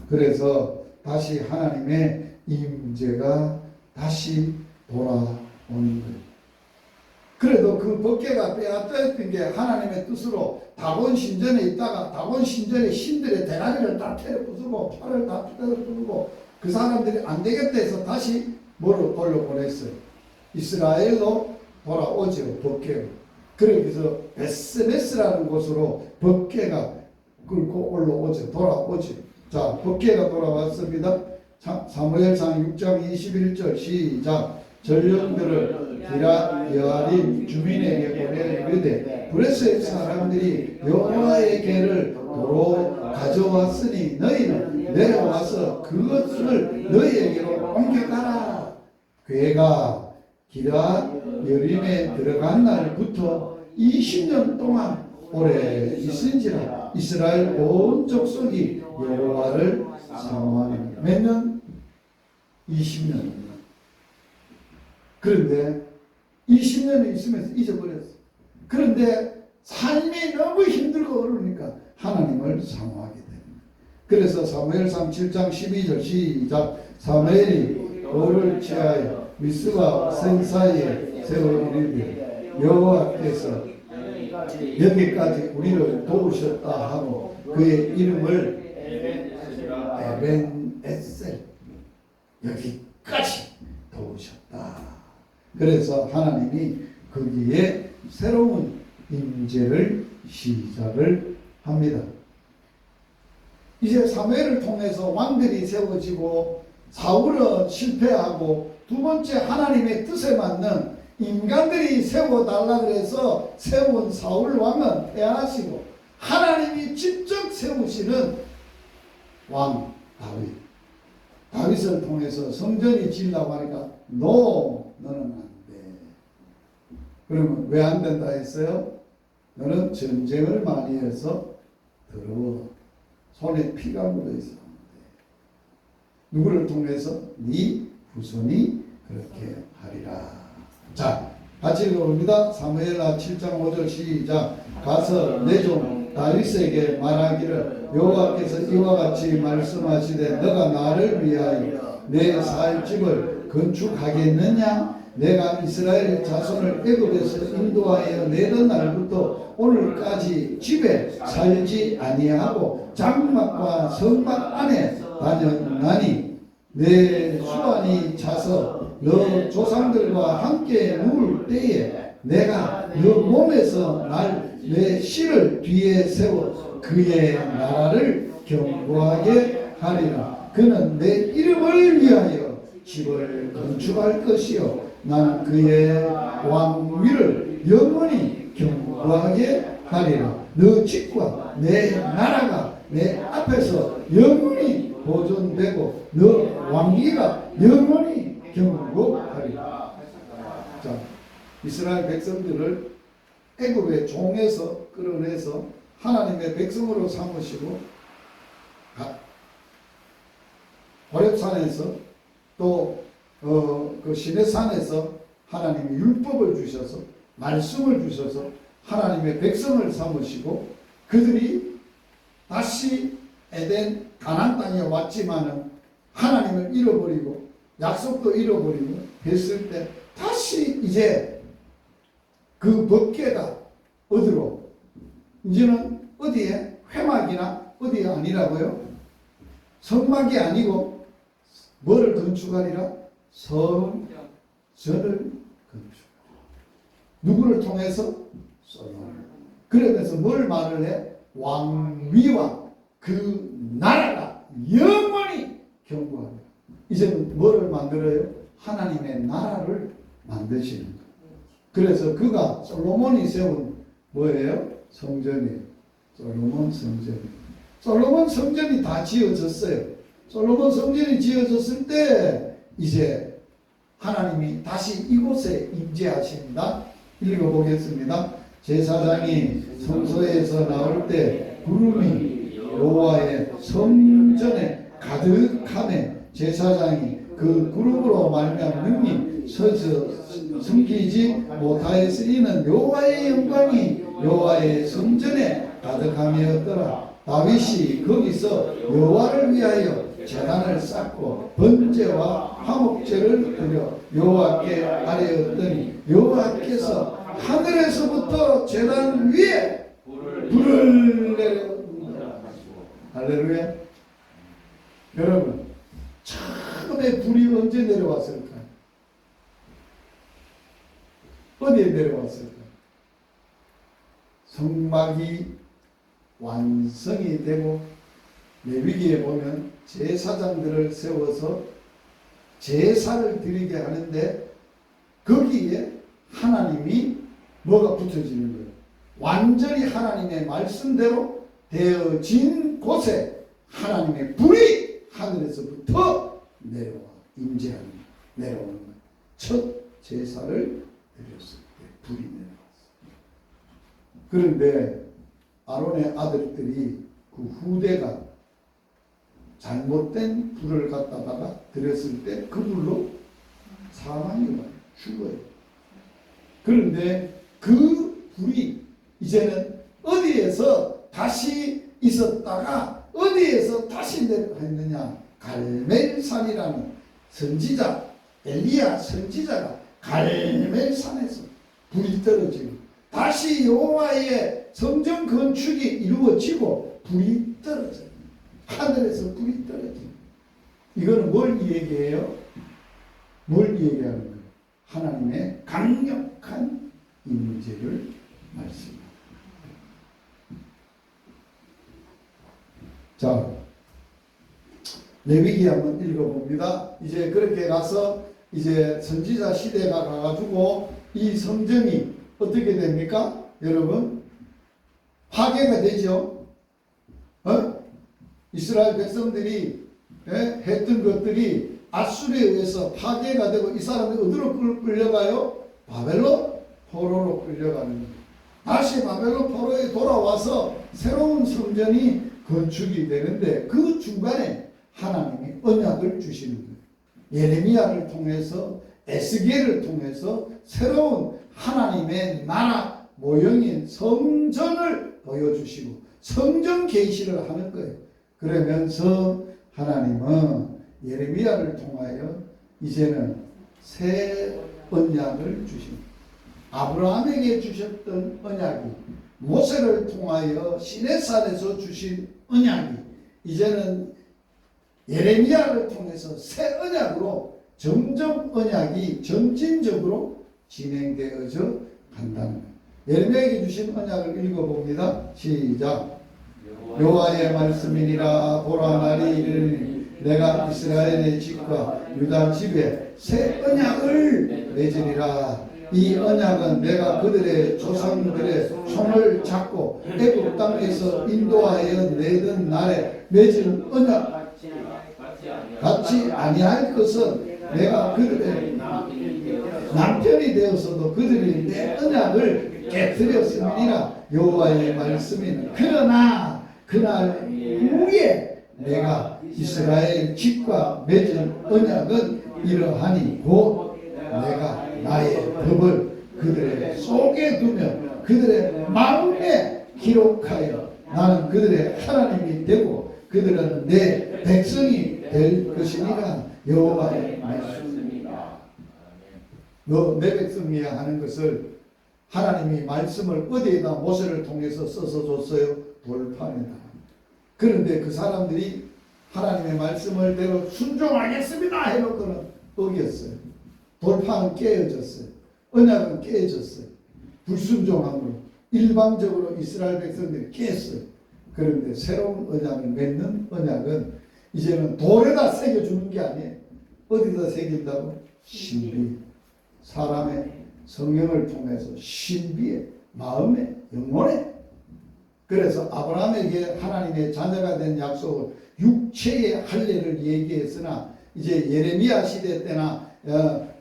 S1: 그래서 다시 하나님의 임재가 다시 돌아오는 거예요. 그래도 그 법궤가 빼앗겼던 게 하나님의 뜻으로 다곤 신전에 있다가 다곤 신전의 신들의 대가리를 다 때려 부수고 팔을 다 때려 부수고 그 사람들이 안 되겠다 해서 다시 뭐로 돌려보냈어요? 이스라엘로 돌아오죠. 법궤로. 그래서 베스메스라는 곳으로 법궤가 끌고 올라오죠. 돌아오죠. 자, 법궤가 돌아왔습니다. 사무엘상 6장 21절 시작. 전령들을 기라 여아림 주민에게 보내 이르되 브레스의 사람들이 여호와의 궤를 도로 가져왔으니 너희는 내려와서 그것을 너희에게로 옮겨가라. 궤가 기라 여림에 들어간 날부터 20년 동안 오래 있은지라 이스라엘 온 족속이 여호와를 사모하는. 몇 년? 20년. 그런데 20년을 있으면서 잊어버렸어. 그런데 삶이 너무 힘들고 어려우니까 하나님을 사모하게 됩니다. 그래서 사무엘상 7장 12절 시작. 사무엘이 돌을 취하여 미스와 생 사이에 세워 이르되 여호와께서 여기까지 우리를 도우셨다 하고 그의 이름을 에벤에셀 여기까지 도우셨다. 그래서 하나님이 거기에 새로운 임재를 시작을 합니다. 이제 사무엘을 통해서 왕들이 세워지고 사울은 실패하고 두 번째 하나님의 뜻에 맞는
S2: 인간들이 세워달라 그래서 세운 사울 왕은 폐하시고 하나님이 직접 세우시는 왕 다윗. 다윗을 통해서 성전이 지으려고 하니까 no, 너는 안 돼. 그러면 왜 안 된다 했어요? 너는 전쟁을 많이 해서 더러워. 손에 피가 묻어있어. 누구를 통해서? 네 후손이 그렇게 하리라. 자, 같이 읽어봅니다. 사무엘하 7장 5절 시작. 가서 내 종 다윗에게 말하기를 여호와께서 이와 같이 말씀하시되 너가 나를 위하여 내 살 집을 건축하겠느냐? 내가 이스라엘 자손을 애굽에서 인도하여 내던 날부터 오늘까지 집에 살지 아니하고 장막과 성막 안에 다녔나니 내 수완이 차서 너 조상들과 함께 누울 때에 내가 너 몸에서 날 내 씨를 뒤에 세워 그의 나라를 견고하게 하리라. 그는 내 이름을 위하여 집을 건축할 것이요 나는 그의 왕위를 영원히 견고하게 하리라. 너 집과 내 나라가 내 앞에서 영원히 보존되고 너 왕위가 영원히 견고하리라. 자, 이스라엘 백성들을 애굽의 종에서 끌어내서 하나님의 백성으로 삼으시고 호렙산에서 또 그 시내산에서 하나님이 율법을 주셔서 말씀을 주셔서 하나님의 백성을 삼으시고 그들이 다시 에덴 가나안 땅에 왔지만은 하나님을 잃어버리고 약속도 잃어버리고 했을 때 다시 이제 그 법궤가 어디로 이제는 어디에 회막이나 어디에 아니라고요? 성막이 아니고 뭐를 건축하리라? 성전을 건축. 누구를 통해서? 솔로몬. 그러면서 뭘 말을 해? 왕위와 그 나라가 영원히 견고하리라. 이제는 뭐를 만들어요? 하나님의 나라를 만드시는 거예요. 그래서 그가 솔로몬이 세운 뭐예요? 성전이에요. 솔로몬 성전. 솔로몬 성전이 다 지어졌어요. 솔로몬 성전이 지어졌을 때 이제 하나님이 다시 이곳에 임재하십니다. 읽어보겠습니다. 제사장이 성소에서 나올 때 구름이 여호와의 성전에 가득하매 제사장이 그 구름으로 말미암아 능히 서서 숨기지 못하였으 이는 여호와의 영광이 여호와의 성전에 가득함이었더라. 다윗이 거기서 여호와를 위하여 제단을 쌓고 번제와 화목제를 드려 여호와께 아뢰었더니 여호와께서 하늘에서부터 제단 위에 불을 내려옵니다. 할렐루야. 여러분 처음에 불이 언제 내려왔을까요? 어디에 내려왔을까요? 성막이 완성이 되고 레위기에 보면 제사장들을 세워서 제사를 드리게 하는데 거기에 하나님이 뭐가 붙어지는 거예요? 완전히 하나님의 말씀대로 되어진 곳에 하나님의 불이 하늘에서부터 내려와 임재하는 내려오는 거예요. 첫 제사를 드렸을 때 불이 내려왔어요. 그런데 아론의 아들들이 그 후대가 잘못된 불을 갖다가 드렸을 때 그 불로 사망이 와요. 죽어요. 그런데 그 불이 이제는 어디에서 다시 있었다가 어디에서 다시 내려왔느냐? 갈멜산이라는 선지자 엘리야 선지자가 갈멜산에서 불이 떨어지고 다시 여호와의 성전 건축이 이루어지고 불이 떨어져요. 하늘에서 불이 떨어져요. 이거는 뭘 얘기해요? 뭘 얘기하는 거예요? 하나님의 강력한 임재를 말씀합니다. 자, 레위기 한번 읽어봅니다. 이제 그렇게 가서 이제 선지자 시대가 가가지고
S1: 이 성전이 어떻게 됩니까? 여러분, 파괴가 되죠. 이스라엘 백성들이 했던 것들이 아수르에 의해서 파괴가 되고 이 사람이 어디로 끌려가요? 바벨론 포로로 끌려가는 거예요. 다시 바벨론 포로에 돌아와서 새로운 성전이 건축이 되는데 그 중간에 하나님이 언약을 주시는 거예요. 예레미야를 통해서 에스겔을 통해서 새로운 하나님의 나라 모형인 성전을 보여주시고 성전 계시를 하는 거예요. 그러면서 하나님은 예레미야를 통하여 이제는 새 언약을 주십니다. 아브라함에게 주셨던 언약이 모세를 통하여 시내산에서 주신 언약이 이제는 예레미야를 통해서 새 언약으로 점점 언약이 점진적으로 진행되어져 간다는 거예요. 예레미야에게 주신 언약을 읽어봅니다. 시작. 여호와의 말씀이니라. 보라, 날이 이르니 내가 이스라엘의 집과 유다 집에 새 언약을 맺으리라. 이 언약은 내가 그들의 조상들의 손을 잡고 애굽 땅에서 인도하여 내던 날에 맺은 언약 같이 아니할 것은 내가 그들의 남편이 되어서도 그들이 내 언약을 깨뜨렸음이니라. 여호와의 말씀이니 그러나 그날 후에 내가 이스라엘 집과 맺은 언약은 이러하니 곧 내가 나의 법을 그들의 속에 두며 그들의 마음에 기록하여 나는 그들의 하나님이 되고 그들은 내 백성이 될 것이니라. 여호와의 말씀입니다. 너 내 백성이야 하는 것을 하나님이 말씀을 어디에다 모세를 통해서 써서 줬어요? 돌판에다. 그런데 그 사람들이 하나님의 말씀을 대로 순종하겠습니다 해놓고는 어겼어요. 돌판은 깨어졌어요. 언약은 깨어졌어요. 불순종함으로 일방적으로 이스라엘 백성들이 깼어요. 그런데 새로운 언약을 맺는 언약은 이제는 돌에다 새겨주는 게 아니에요. 어디다 새긴다고? 신비. 사람의 성령을 통해서 신비에, 마음에, 영혼에. 그래서 아브라함에게 하나님의 자녀가 된 약속을 육체의 할례를 얘기했으나 이제 예레미야 시대 때나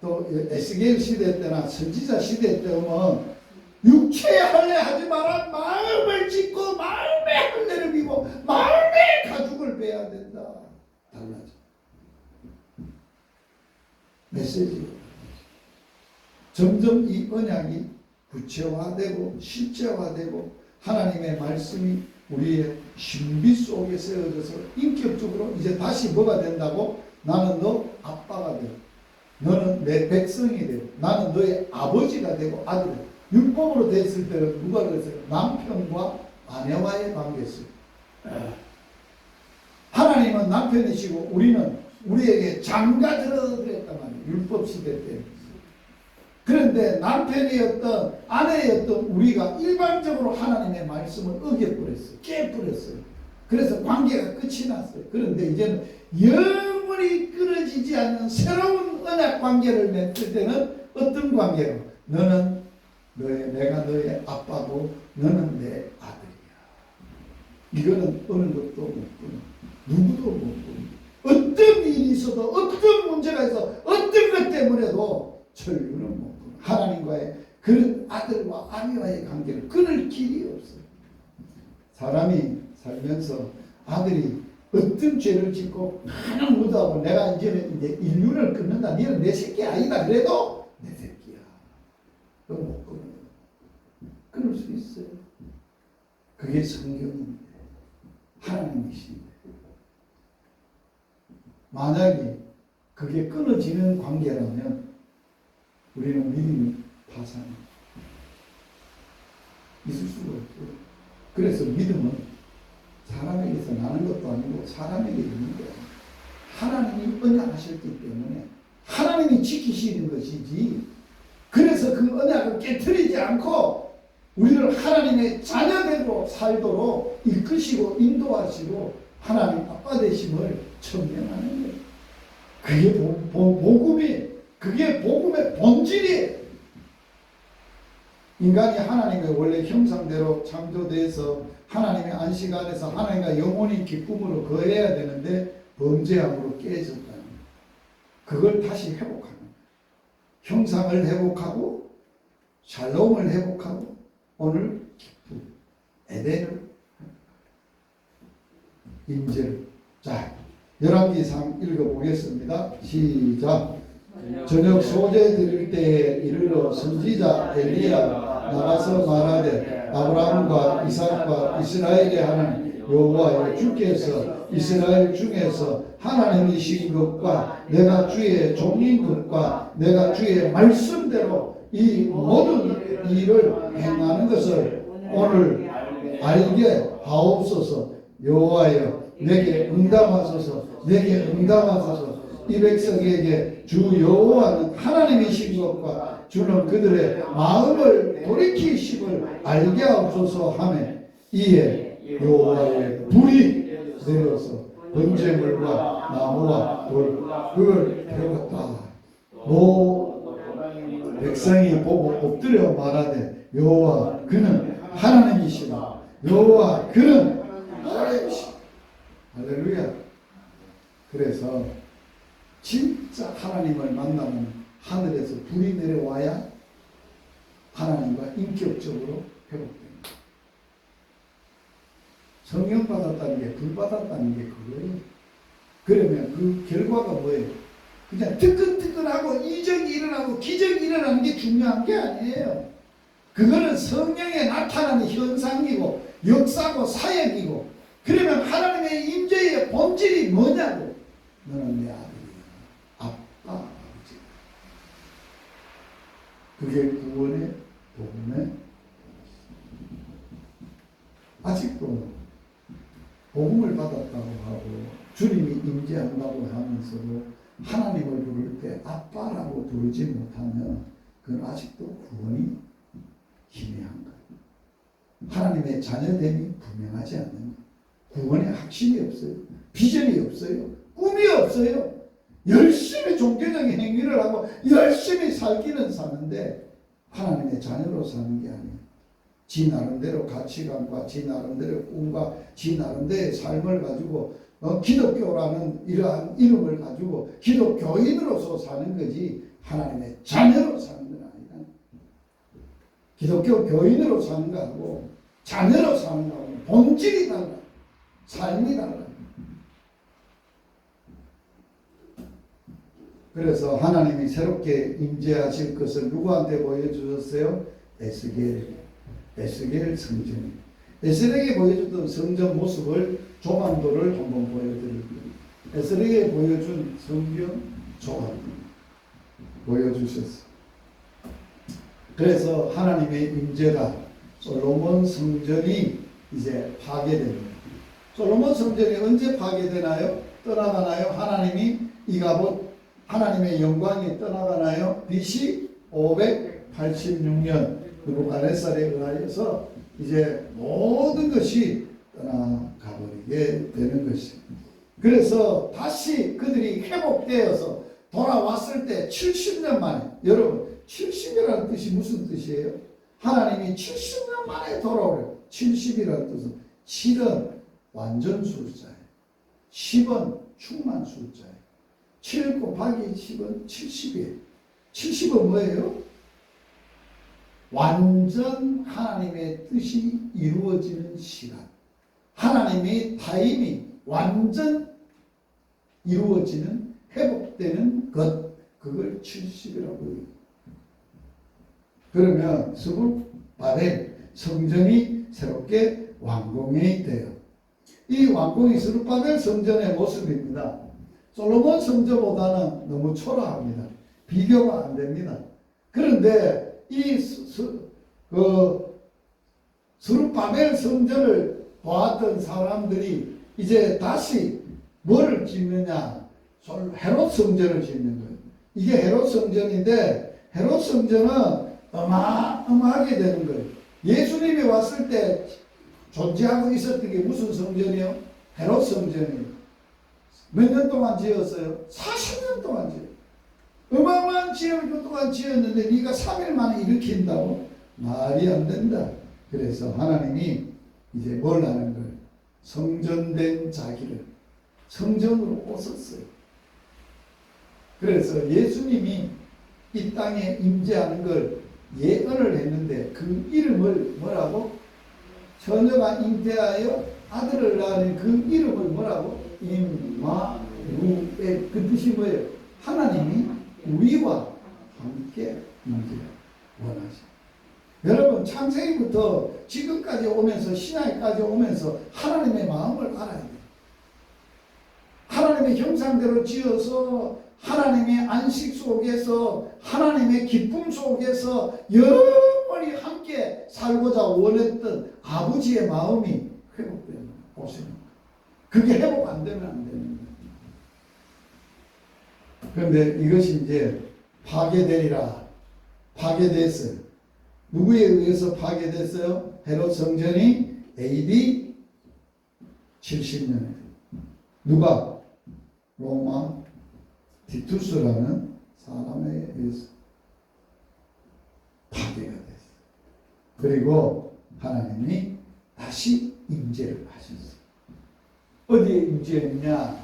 S1: 또 에스겔 시대 때나 선지자 시대 때 오면 육체의 할례 하지 마라. 마음을 짓고 마음의 할례를 비고 마음의 가죽을 베야 된다. 달라져. 메시지가 점점 이 언약이 구체화되고 실제화되고 하나님의 말씀이 우리의 신비 속에 세워져서 인격적으로 이제 다시 뭐가 된다고? 나는 너 아빠가 되고 너는 내 백성이 되고 나는 너의 아버지가 되고 아들이 되고. 율법으로 됐을 때는 누가 그랬어요? 남편과 아내와의 관계였어요. 하나님은 남편이시고 우리는 우리에게 장가 들어드렸단 말이에요. 율법 시대 때. 그런데 남편이었던 아내였던 우리가 일반적으로 하나님의 말씀을 어겨버렸어요. 깨버렸어요. 그래서 관계가 끝이 났어요. 그런데 이제는 영원히 끊어지지 않는 새로운 언약 관계를 맺을 때는 어떤 관계로? 너는 내가 너의 아빠고 너는 내 아들이야. 이거는 어느 것도 못 끊어. 누구도 못 끊어. 어떤 일이 있어도 어떤 문제가 있어 어떤 것 때문에도 철류는 못 끊어. 하나님과의 그 아들과 아내와의 관계를 끊을 길이 없어요. 사람이 살면서 아들이 어떤 죄를 짓고 많은 무도하고 내가 이제 인륜을 끊는다. 너는 내 새끼 아니다. 그래도 내 새끼야. 너 못 끊어. 끊을 수 있어요. 그게 성경인데 하나님이신데 만약에 그게 끊어지는 관계라면 우리는 믿음이 파산해. 있을 수가 없고. 그래서 믿음은 사람에게서 나는 것도 아니고 사람에게 있는 거야. 하나님이 언약하셨기 때문에 하나님이 지키시는 것이지. 그래서 그 언약을 깨트리지 않고 우리를 하나님의 자녀되고 살도록 이끄시고 인도하시고 하나님 아빠 되심을 천명하는 거예요. 그게 복음이 그게 복음의 본질이에요. 인간이 하나님의 원래 형상대로 창조돼서 하나님의 안식 안에서 하나님과 영원히 기쁨으로 거해야 되는데 범죄함으로 깨졌다는 거예요. 그걸 다시 회복하는 거예요. 형상을 회복하고 샬롬을 회복하고 오늘 기쁨, 에덴을 임재를. 자, 열왕기상 읽어보겠습니다. 시작. 저녁 소재 드릴 때에 이르러 선지자 엘리야 나가서 말하되 아브라함과 이삭과 이스라엘의 하나님 여호와여 주께서 이스라엘 중에서 하나님이신 것과 내가 주의 종인 것과 내가 주의 말씀대로 이 모든 일을 행하는 것을 오늘 알게 하옵소서. 여호와여 내게 응답하소서. 내게 응답하소서. 이 백성에게 주 여호와는 하나님이신 것과 주는 그들의 마음을 돌이키심을 알게 하옵소서 하며 이에 여호와의 불이 내려서 번제물과 나무와 돌 그걸 태웠다. 백성이 보고 엎드려 말하되 여호와 그는 하나님이시라. 여호와 그는 하나님이시라. 할렐루야. 그래서 진짜 하나님을 만나면 하늘에서 불이 내려와야 하나님과 인격적으로 회복됩니다. 성령 받았다는 게, 불 받았다는 게 그거예요. 그러면 그 결과가 뭐예요? 그냥 뜨끈뜨끈하고 이적이 일어나고 기적이 일어나는 게 중요한 게 아니에요. 그거는 성령에 나타나는 현상이고 역사고 사역이고, 그러면 하나님의 임재의 본질이 뭐냐고. 너는 내 아들이야. 아빠, 아버지. 그게 구원의 복음의 아직도 복음을 받았다고 하고 주님이 임재한다고 하면서도 하나님을 부를 때 아빠라고 부르지 못하면 그건 아직도 구원이 희미한 거예요. 하나님의 자녀됨이 분명하지 않는 거예요. 구원에 확신이 없어요. 비전이 없어요. 꿈이 없어요. 열심히 종교적인 행위를 하고 열심히 살기는 사는데 하나님의 자녀로 사는 게 아니에요. 지 나름대로 가치관과 지 나름대로 꿈과 지 나름대로의 삶을 가지고 기독교라는 이러한 이름을 가지고 기독교인으로서 사는 거지 하나님의 자녀로 사는 건 아니다. 기독교 교인으로 사는 거하고 자녀로 사는 거하고 본질이 달라. 삶이 달라. 그래서 하나님이 새롭게 임재하실 것을 누구한테 보여주셨어요? 에스겔 성전. 에스겔에게 보여줬던 성전 모습을 조망도를 한번 보여드릴게요. 에스겔에게 보여준 성경 조망도 보여주셨어요. 그래서 하나님의 임재가 솔로몬 성전이 이제 파괴됩니다. 솔로몬 성전이 언제 파괴되나요? 떠나가나요? 하나님이 이가봇 하나님의 영광이 떠나가나요? BC 586년 느부갓네살에 의하여서 이제 모든 것이 떠나가버리게 되는 것입니다. 그래서 다시 그들이 회복되어서 돌아왔을 때 70년 만에, 여러분 70이라는 뜻이 무슨 뜻이에요? 하나님이 70년 만에 돌아오래요. 70이라는 뜻은 7은 완전 숫자예요. 10은 충만 숫자예요. 7 곱하기 10은 70이에요. 70은 뭐예요? 완전 하나님의 뜻이 이루어지는 시간. 하나님의 타임이 완전 이루어지는 회복되는 것. 그걸 70이라고 해요. 그러면 스룹바벨 성전이 새롭게 완공이 돼요. 이 완공이 스룹바벨 성전의 모습입니다. 솔로몬 성전보다는 너무 초라합니다. 비교가 안 됩니다. 그런데 이 스룹바벨 성전을 보았던 사람들이 이제 다시 뭐를 짓느냐? 헤롯 성전을 짓는 거예요. 이게 헤롯 성전인데 헤롯 성전은 어마어마하게 되는 거예요. 예수님이 왔을 때 존재하고 있었던 게 무슨 성전이요? 헤롯 성전이에요. 몇 년 동안 지었어요? 40년 동안 지었어요. 어마어마한 지역을 그동안 지었는데 네가 3일 만에 일으킨다고? 말이 안 된다. 그래서 하나님이 이제 뭘 하는 거예요? 성전된 자기를 성전으로 오셨어요. 그래서 예수님이 이 땅에 임재하는 걸 예언을 했는데 그 이름을 뭐라고? 처녀가 잉태하여 아들을 낳는 그 이름을 뭐라고? 임마누엘. 그 뜻이 뭐예요? 하나님이 우리와 함께 임재를 원하시죠. 여러분 창세기부터 지금까지 오면서 신약까지 오면서 하나님의 마음을 알아야 돼요. 하나님의 형상대로 지어서 하나님의 안식 속에서 하나님의 기쁨 속에서 영원히 함께 살고자 원했던 아버지의 마음이 회복되는 보세요. 그게 회복 안 되면 안 되는 거예요. 그런데 이것이 이제 파괴되리라. 파괴됐어요. 누구에 의해서 파괴됐어요? 헤롯 성전이 AD 70년에 누가? 로마 티투스라는 사람에 의해서 파괴가 됐어요. 그리고 하나님이 다시 임재를 하셨어요. 어디에 임재했냐?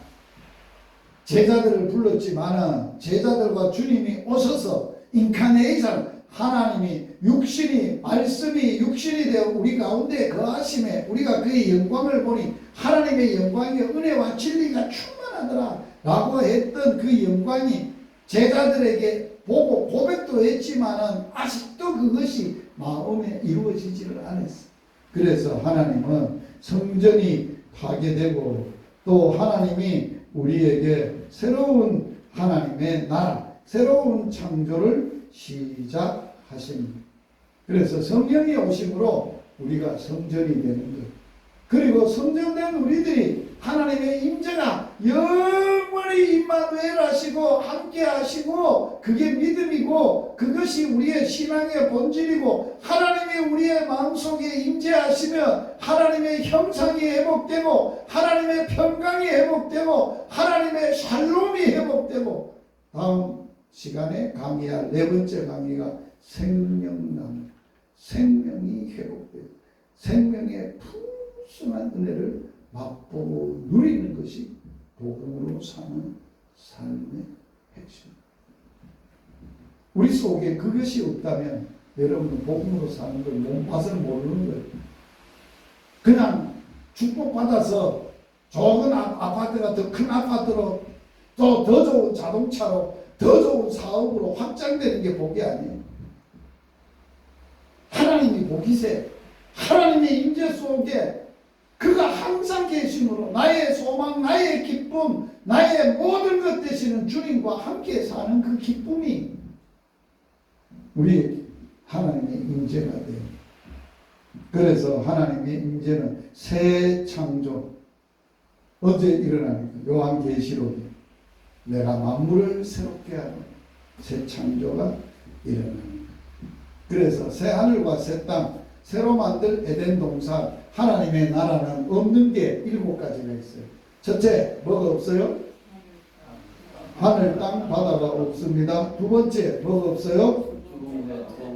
S1: 제자들을 불렀지만은 제자들과 주님이 오셔서 인카네이션 하나님이 육신이 말씀이 육신이 되어 우리 가운데 거하심에 우리가 그의 영광을 보니 하나님의 영광의 은혜와 진리가 충만하더라 라고 했던 그 영광이 제자들에게 보고 고백도 했지만은 아직도 그것이 마음에 이루어지지를 않았어요. 그래서 하나님은 성전이 파괴되고 또 하나님이 우리에게 새로운 하나님의 나라, 새로운 창조를 시작하십니다. 그래서 성령이 오심으로 우리가 성전이 되는 것. 그리고 성전된 우리들이 하나님의 임재가 영원히 임마누엘 하시고 함께 하시고 그게 믿음이고 그것이 우리의 신앙의 본질이고 하나님이 우리의 마음속에 임재하시면 하나님의 형상이 회복되고 하나님의 평강이 회복되고 하나님의 샬롬이 회복되고 다음 시간에 강의할 네 번째 강의가 생명나무 생명이 회복되고 생명의 풍성한 은혜를 맛보고 누리는 것이 복음으로 사는 삶의 핵심. 우리 속에 그것이 없다면 여러분은 복음으로 사는 걸 맛을 모르는 거예요. 그냥 축복받아서 좋은 아파트가 더 큰 아파트로 또 더 좋은 자동차로 더 좋은 사업으로 확장되는 게 복이 아니에요. 하나님이 복이세요. 하나님의 임재 속에 그가 항상 계심으로 나의 소망, 나의 기쁨, 나의 모든 것 되시는 주님과 함께 사는 그 기쁨이 우리 하나님의 임재가 돼요. 그래서 하나님의 임재는 새 창조. 언제 일어납니까? 요한계시록에 내가 만물을 새롭게 하는 새 창조가 일어납니다. 그래서 새 하늘과 새 땅, 새로 만들 에덴 동산, 하나님의 나라는 없는 게 7가지가 있어요. 첫째, 뭐가 없어요? 하늘, 땅, 바다가 없습니다. 두 번째, 뭐가 없어요?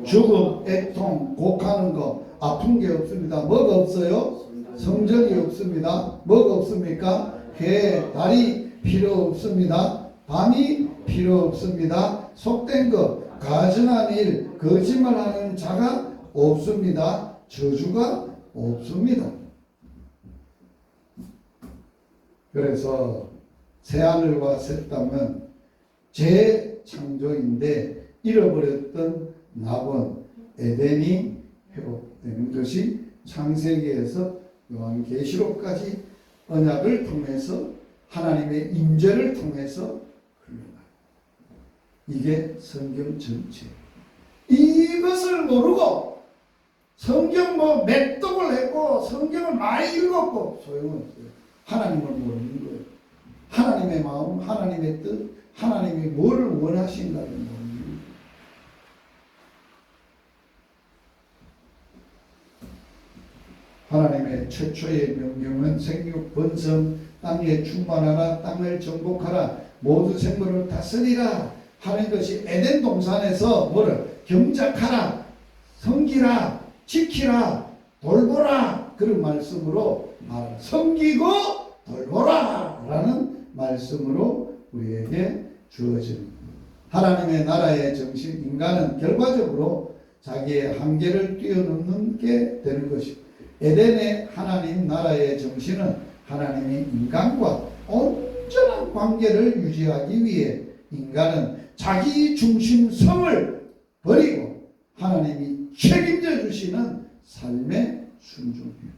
S1: 죽음, 애통, 곡하는 거, 아픈 게 없습니다. 뭐가 없어요? 성전이 없습니다. 뭐가 없습니까? 해, 달이 필요 없습니다. 밤이 필요 없습니다. 속된 것, 가증한 일, 거짓말하는 자가 없습니다. 저주가 없습니다. 그래서 새하늘과 새 땅은 재창조인데 잃어버렸던 낙원 에덴이 회복되는 것이 창세기에서 요한계시록까지 언약을 통해서 하나님의 임재를 통해서 흘러가요. 이게 성경 전체. 이것을 모르고 성경 맥독을 했고 성경을 많이 읽었고 소용없어요. 하나님을 모르는 거예요. 하나님의 마음, 하나님의 뜻, 하나님이 뭐를 원하신다는 모르는 거예요. 하나님의 최초의 명령은 생육 번성, 땅에 충만하라, 땅을 정복하라, 모든 생물을 다스리라 하는 것이 에덴 동산에서 뭐를 경작하라, 섬기라, 지키라, 돌보라 그런 말씀으로 섬기고 돌보라 라는 말씀으로 우리에게 주어집니다. 하나님의 나라의 정신, 인간은 결과적으로 자기의 한계를 뛰어넘는 게 되는 것입니다. 에덴의 하나님 나라의 정신은 하나님이 인간과 온전한 관계를 유지하기 위해 인간은 자기 중심성을 버리고 하나님이 책임져 주시는 삶의 순종이에요.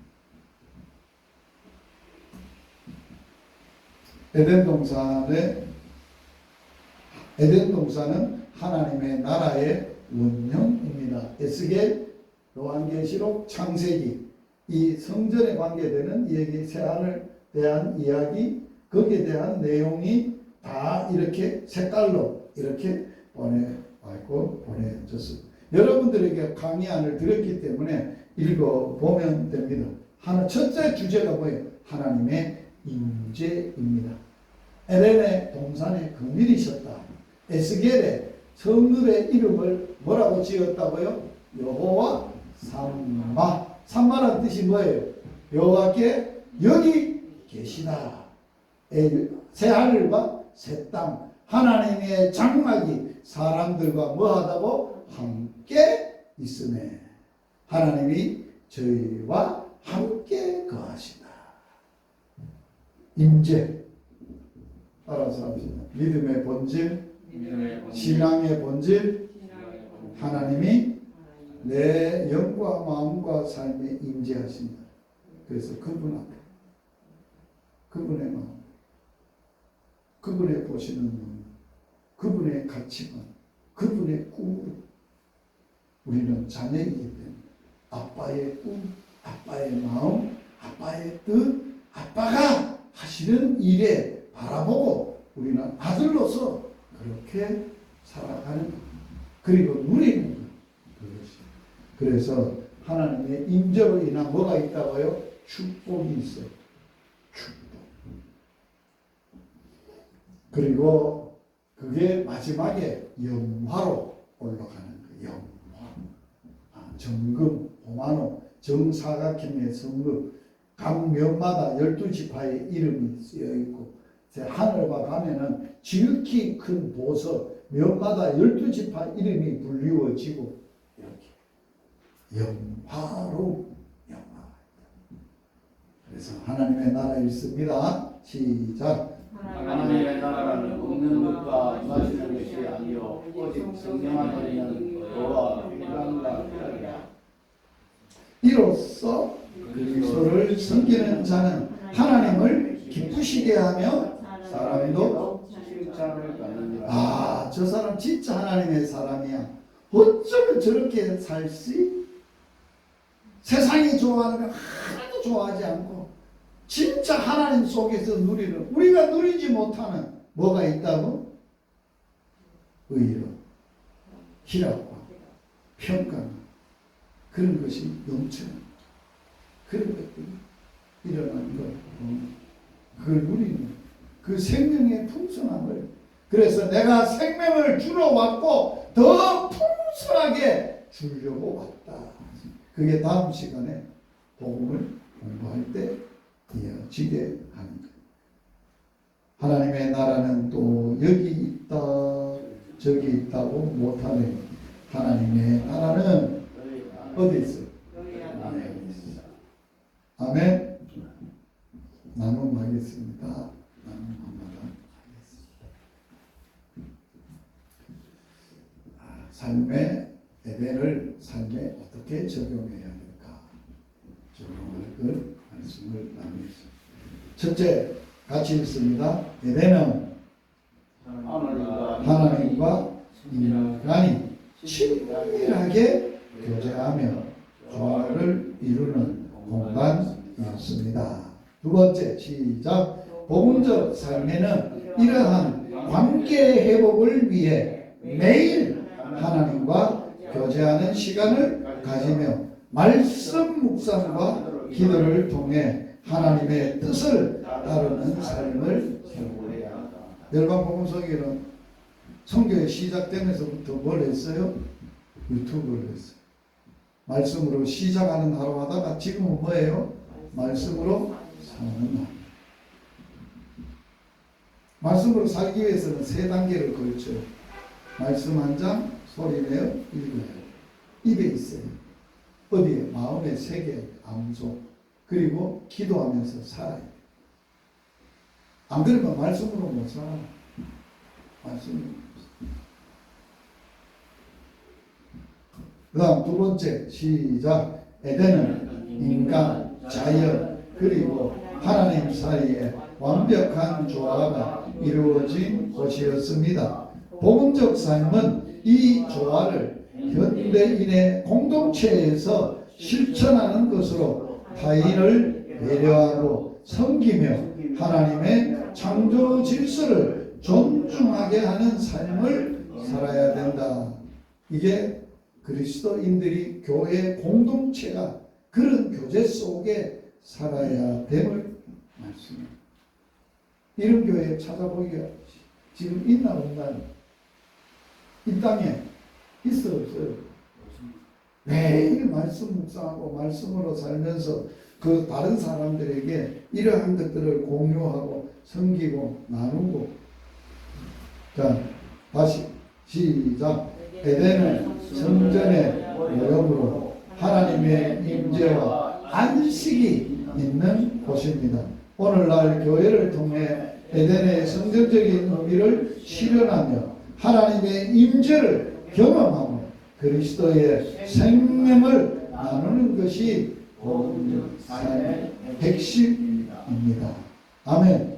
S1: 에덴 동산은 하나님의 나라의 원형입니다. 에스겔, 요한계시록, 창세기 이 성전에 관계되는 얘기, 새하늘 대한 이야기, 거기에 대한 내용이 다 이렇게 색깔로 이렇게 보내졌습니다. 여러분들에게 강의안을 드렸기 때문에 읽어보면 됩니다. 첫째 주제가 뭐예요? 하나님의 임재입니다. 에덴의 동산에 긍휼이셨다. 에스겔의 성읍의 이름을 뭐라고 지었다고요? 여호와 삼마. 삼마라는 뜻이 뭐예요? 여호와께 여기 계시다. 새하늘과 새 땅, 하나님의 장막이 사람들과 뭐하다고? 함께 있으네. 하나님이 저희와 함께 거하시다. 임재. 따라서 합시다. 믿음의 본질, 신앙의 본질, 하나님이 내 영과 마음과 삶에 임재하신다. 그래서 그분 앞에, 그분의 마음, 그분의 보시는 눈, 그분의 가치관, 그분의 꿈. 우리는 자녀이기 때문에 아빠의 꿈, 아빠의 마음, 아빠의 뜻, 아빠가 하시는 일에 바라보고 우리는 아들로서 그렇게 살아가는 것. 그리고 누리는 것. 그래서 하나님의 임재로 인한 뭐가 있다고요? 축복이 있어요. 축복. 그리고 그게 마지막에 영화로 올라가는 거예요. 영화. 정금, 오만호, 정사각형의 성읍, 각 면마다 12지파의 이름이 쓰여있고, 하늘과 가면은 지극히 큰 보석, 면마다 12지파 이름이 불리워지고, 이렇게 영화로 영화. 그래서 하나님의 나라 있습니다. 시작.
S4: 하나님의 나라는 먹는 것과 마시는 것이 아니요 오직 성령만 있는 너와 평강과 기다리라.
S1: 이로써 그리스도를 섬기는 자는 하나님을 기쁘시게 하며 사람도
S4: 칭찬을 받느니라.
S1: 저 사람 진짜 하나님의 사람이야. 어쩌면 저렇게 살지? 세상이 좋아하는 건 하나도 좋아하지 않고 진짜 하나님 속에서 누리는, 우리가 누리지 못하는 뭐가 있다고? 의로, 희락과 평강, 그런 것이 넘치는, 그런 것들이 일어나는 것, 그걸 누리는 그 생명의 풍성함을. 그래서 내가 생명을 주러 왔고 더 풍성하게 주려고 왔다. 그게 다음 시간에 복음을 공부할 때 이어지게 하는 거예요. 하나님의 나라는 또 여기 있다 저기 있다고 못하네. 하나님의 나라는 어디 있어요? 안에 있습니다. 아멘. 나눔하겠습니다. 나눔합니다. 삶의 에덴을 삶에 어떻게 적용해야 될까? 적용할 그 말씀을 나누겠습니다. 첫째, 같이 읽습니다. 에덴은 하나님과 인간이 친밀하게 교제하며 조화를 이루는 공간이었습니다. 두 번째, 시작. 복음적 삶에는 이러한 관계 회복을 위해 매일 하나님과 교제하는 시간을 가지며 말씀 묵상과 기도를 통해 하나님의 뜻을 따르는 삶을 살고야 한다. 열방복음성경은 성교회 시작되면서부터 뭘 했어요? 유튜브를 했어요. 말씀으로 시작하는 하루 하다가 지금은 뭐예요? 말씀으로 사는 하루. 말씀으로 살기 위해서는 세 단계를 거쳐요. 말씀 한 장 소리내어 읽어요. 입에 있어요. 어디에? 마음의 세계, 암소. 그리고 기도하면서 살아요. 안 그러면 말씀으로 못 살아. 말씀으로. 그 다음 두 번째, 시작. 에덴은 인간, 자연, 그리고 하나님 사이에 완벽한 조화가 이루어진 곳이었습니다. 복음적 삶은 이 조화를 현대인의 공동체에서 실천하는 것으로 타인을 배려하고 섬기며 하나님의 창조 질서를 존중하게 하는 삶을 살아야 된다. 이게 그리스도인들이 교회 공동체가 그런 교제 속에 살아야 됨을 말씀합니다. 이런 교회 찾아보기가 지금 있나 없나? 이 땅에 있어 없어요? 매일 말씀 묵상하고 말씀으로 살면서 그 다른 사람들에게 이러한 것들을 공유하고 섬기고 나누고. 자, 다시 시작. 에덴은 성전의 모형으로 하나님의 임재와 안식이 있는 곳입니다. 오늘날 교회를 통해 에덴의 성전적인 의미를 실현하며 하나님의 임재를 경험하며 그리스도의 생명을 나누는 것이 복음적 삶의 핵심입니다. 아멘.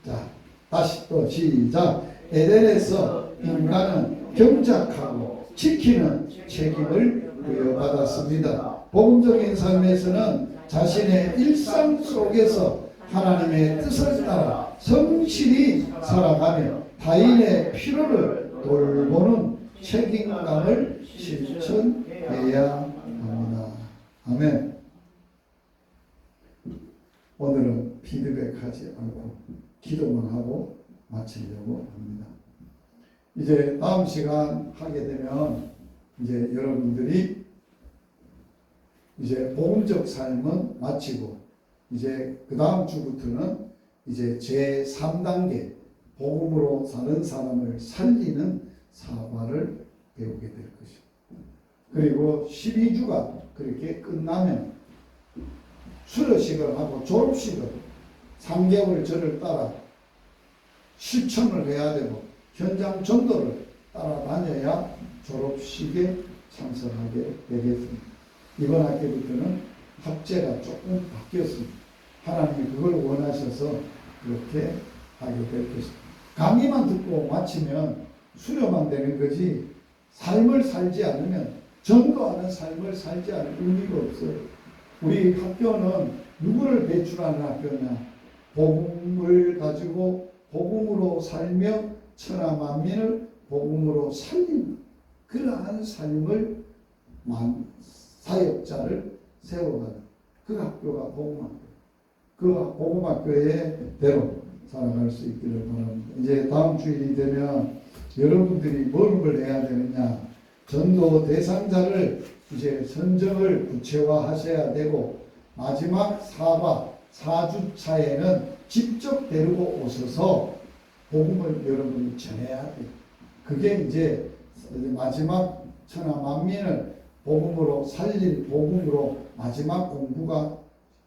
S1: 자, 다시 또 시작. 에덴에서 인간은 경작하고 지키는 책임을 부여받았습니다. 복음적인 삶에서는 자신의 일상 속에서 하나님의 뜻을 따라 성실히 살아가며 타인의 필요를 돌보는 책임감을 실천해야 합니다. 아멘. 오늘은 피드백하지 않고 기도만 하고 마치려고 합니다. 이제 다음 시간 하게 되면 이제 여러분들이 이제 복음적 삶은 마치고 이제 그 다음 주부터는 이제 제 3단계 복음으로 사는 사람을 살리는 사과를 배우게 될 것입니다. 그리고 12주가 그렇게 끝나면 수료식을 하고 졸업식을 3개월 절을 따라 실천을 해야 되고 현장 전도를 따라다녀야 졸업식에 참석하게 되겠습니다. 이번 학기부터는 학제가 조금 바뀌었습니다. 하나님이 그걸 원하셔서 그렇게 하게 될 것입니다. 강의만 듣고 마치면 수료만 되는 거지 삶을 살지 않으면 전도하는 삶을 살지 않을 의미가 없어요. 우리 학교는 누구를 배출하는 학교냐? 복음을 가지고 복음으로 살며 천하 만민을 복음으로 살리는 그러한 삶을 사역자를 세워가는 그 학교가 복음학교. 그 복음학교의 대로 살아갈 수 있기를 바랍니다. 이제 다음 주일이 되면 여러분들이 뭘 해야 되느냐? 전도 대상자를 이제 선정을 구체화하셔야 되고 마지막 4주차에는 직접 데리고 오셔서 복음을 여러분이 전해야 돼요. 그게 이제 마지막 천하 만민을 복음으로 살릴 복음으로 마지막 공부가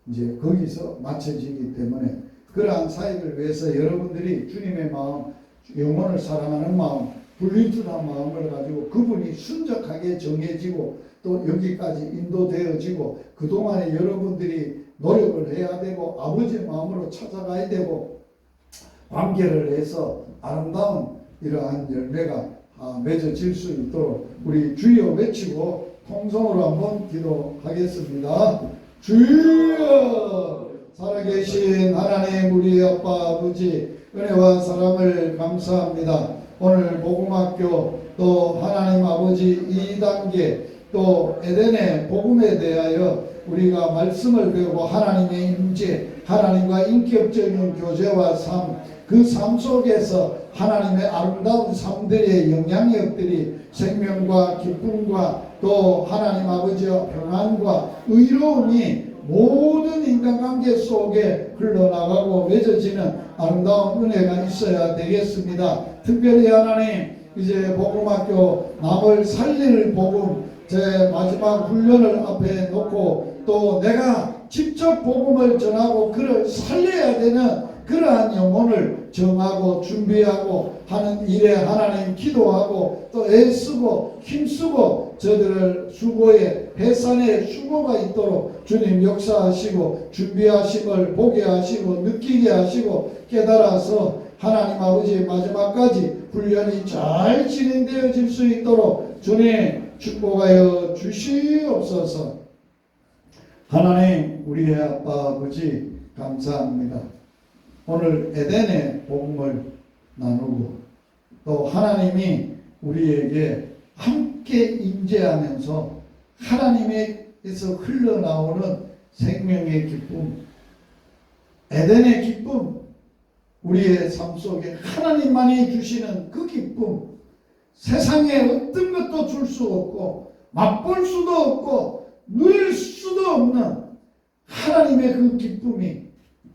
S1: 이제 거기서 마쳐지기 때문에 그러한 사역을 위해서 여러분들이 주님의 마음, 영혼을 사랑하는 마음, 불리듯한 마음을 가지고 그분이 순적하게 정해지고 또 여기까지 인도되어지고 그동안에 여러분들이 노력을 해야 되고 아버지의 마음으로 찾아가야 되고 관계를 해서 아름다운 이러한 열매가 맺어질 수 있도록 우리 주여 외치고 통성으로 한번 기도하겠습니다. 주여! 살아계신 하나님 우리 아빠 아버지 은혜와 사랑을 감사합니다. 오늘 복음학교 또 하나님 아버지 2단계 또 에덴의 복음에 대하여 우리가 말씀을 배우고 하나님의 임재, 하나님과 인격적인 교제와 삶, 그 삶 속에서 하나님의 아름다운 삶들의 영향력들이 생명과 기쁨과 또 하나님 아버지와 평안과 의로움이 모든 인간관계 속에 흘러나가고 맺어지는 아름다운 은혜가 있어야 되겠습니다. 특별히 하나님 이제 복음학교 남을 살릴 복음 제 마지막 훈련을 앞에 놓고 또 내가 직접 복음을 전하고 그를 살려야 되는 그러한 영혼을 정하고 준비하고 하는 일에 하나님 기도하고 또 애쓰고 힘쓰고 저들을 수고에 해산의 수고가 있도록 주님 역사하시고 준비하심을 보게 하시고 느끼게 하시고 깨달아서 하나님 아버지의 마지막까지 훈련이 잘 진행되어질 수 있도록 주님 축복하여 주시옵소서. 하나님 우리의 아빠 아버지 감사합니다. 오늘 에덴의 복음을 나누고 또 하나님이 우리에게 함께 임재하면서 하나님에게서 흘러나오는 생명의 기쁨, 에덴의 기쁨, 우리의 삶 속에 하나님만이 주시는 그 기쁨, 세상에 어떤 것도 줄 수 없고 맛볼 수도 없고 누릴 수도 없는 하나님의 그 기쁨이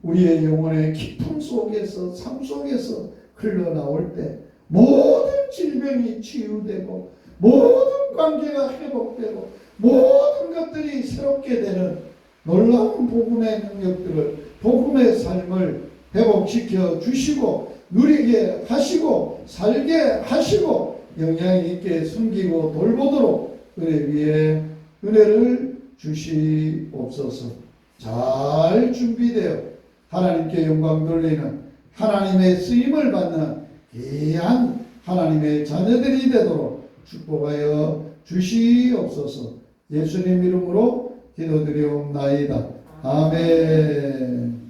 S1: 우리의 영혼의 기쁨 속에서 삶 속에서 흘러나올 때 모든 질병이 치유되고 모든 관계가 회복되고 모든 것들이 새롭게 되는 놀라운 복음의 능력들을 복음의 삶을 회복시켜 주시고 누리게 하시고 살게 하시고 영향 있게 숨기고 돌보도록 은혜 위에 은혜를 주시옵소서. 잘 준비되어 하나님께 영광 돌리는 하나님의 쓰임을 받는 귀한 하나님의 자녀들이 되도록 축복하여 주시옵소서. 예수님 이름으로 기도드리옵나이다. 아멘.